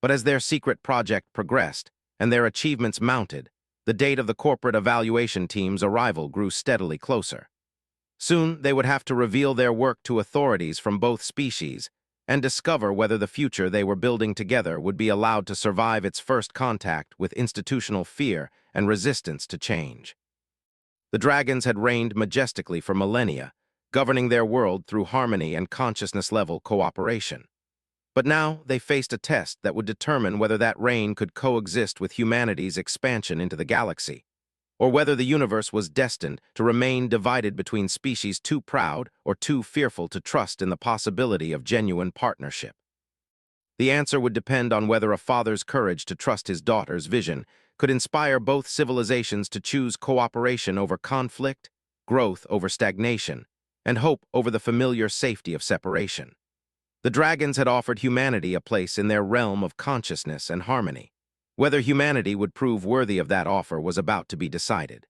But as their secret project progressed and their achievements mounted, the date of the corporate evaluation team's arrival grew steadily closer. Soon, they would have to reveal their work to authorities from both species and discover whether the future they were building together would be allowed to survive its first contact with institutional fear and resistance to change. The dragons had reigned majestically for millennia, governing their world through harmony and consciousness-level cooperation. But now they faced a test that would determine whether that reign could coexist with humanity's expansion into the galaxy, or whether the universe was destined to remain divided between species too proud or too fearful to trust in the possibility of genuine partnership. The answer would depend on whether a father's courage to trust his daughter's vision could inspire both civilizations to choose cooperation over conflict, growth over stagnation, and hope over the familiar safety of separation. The dragons had offered humanity a place in their realm of consciousness and harmony. Whether humanity would prove worthy of that offer was about to be decided.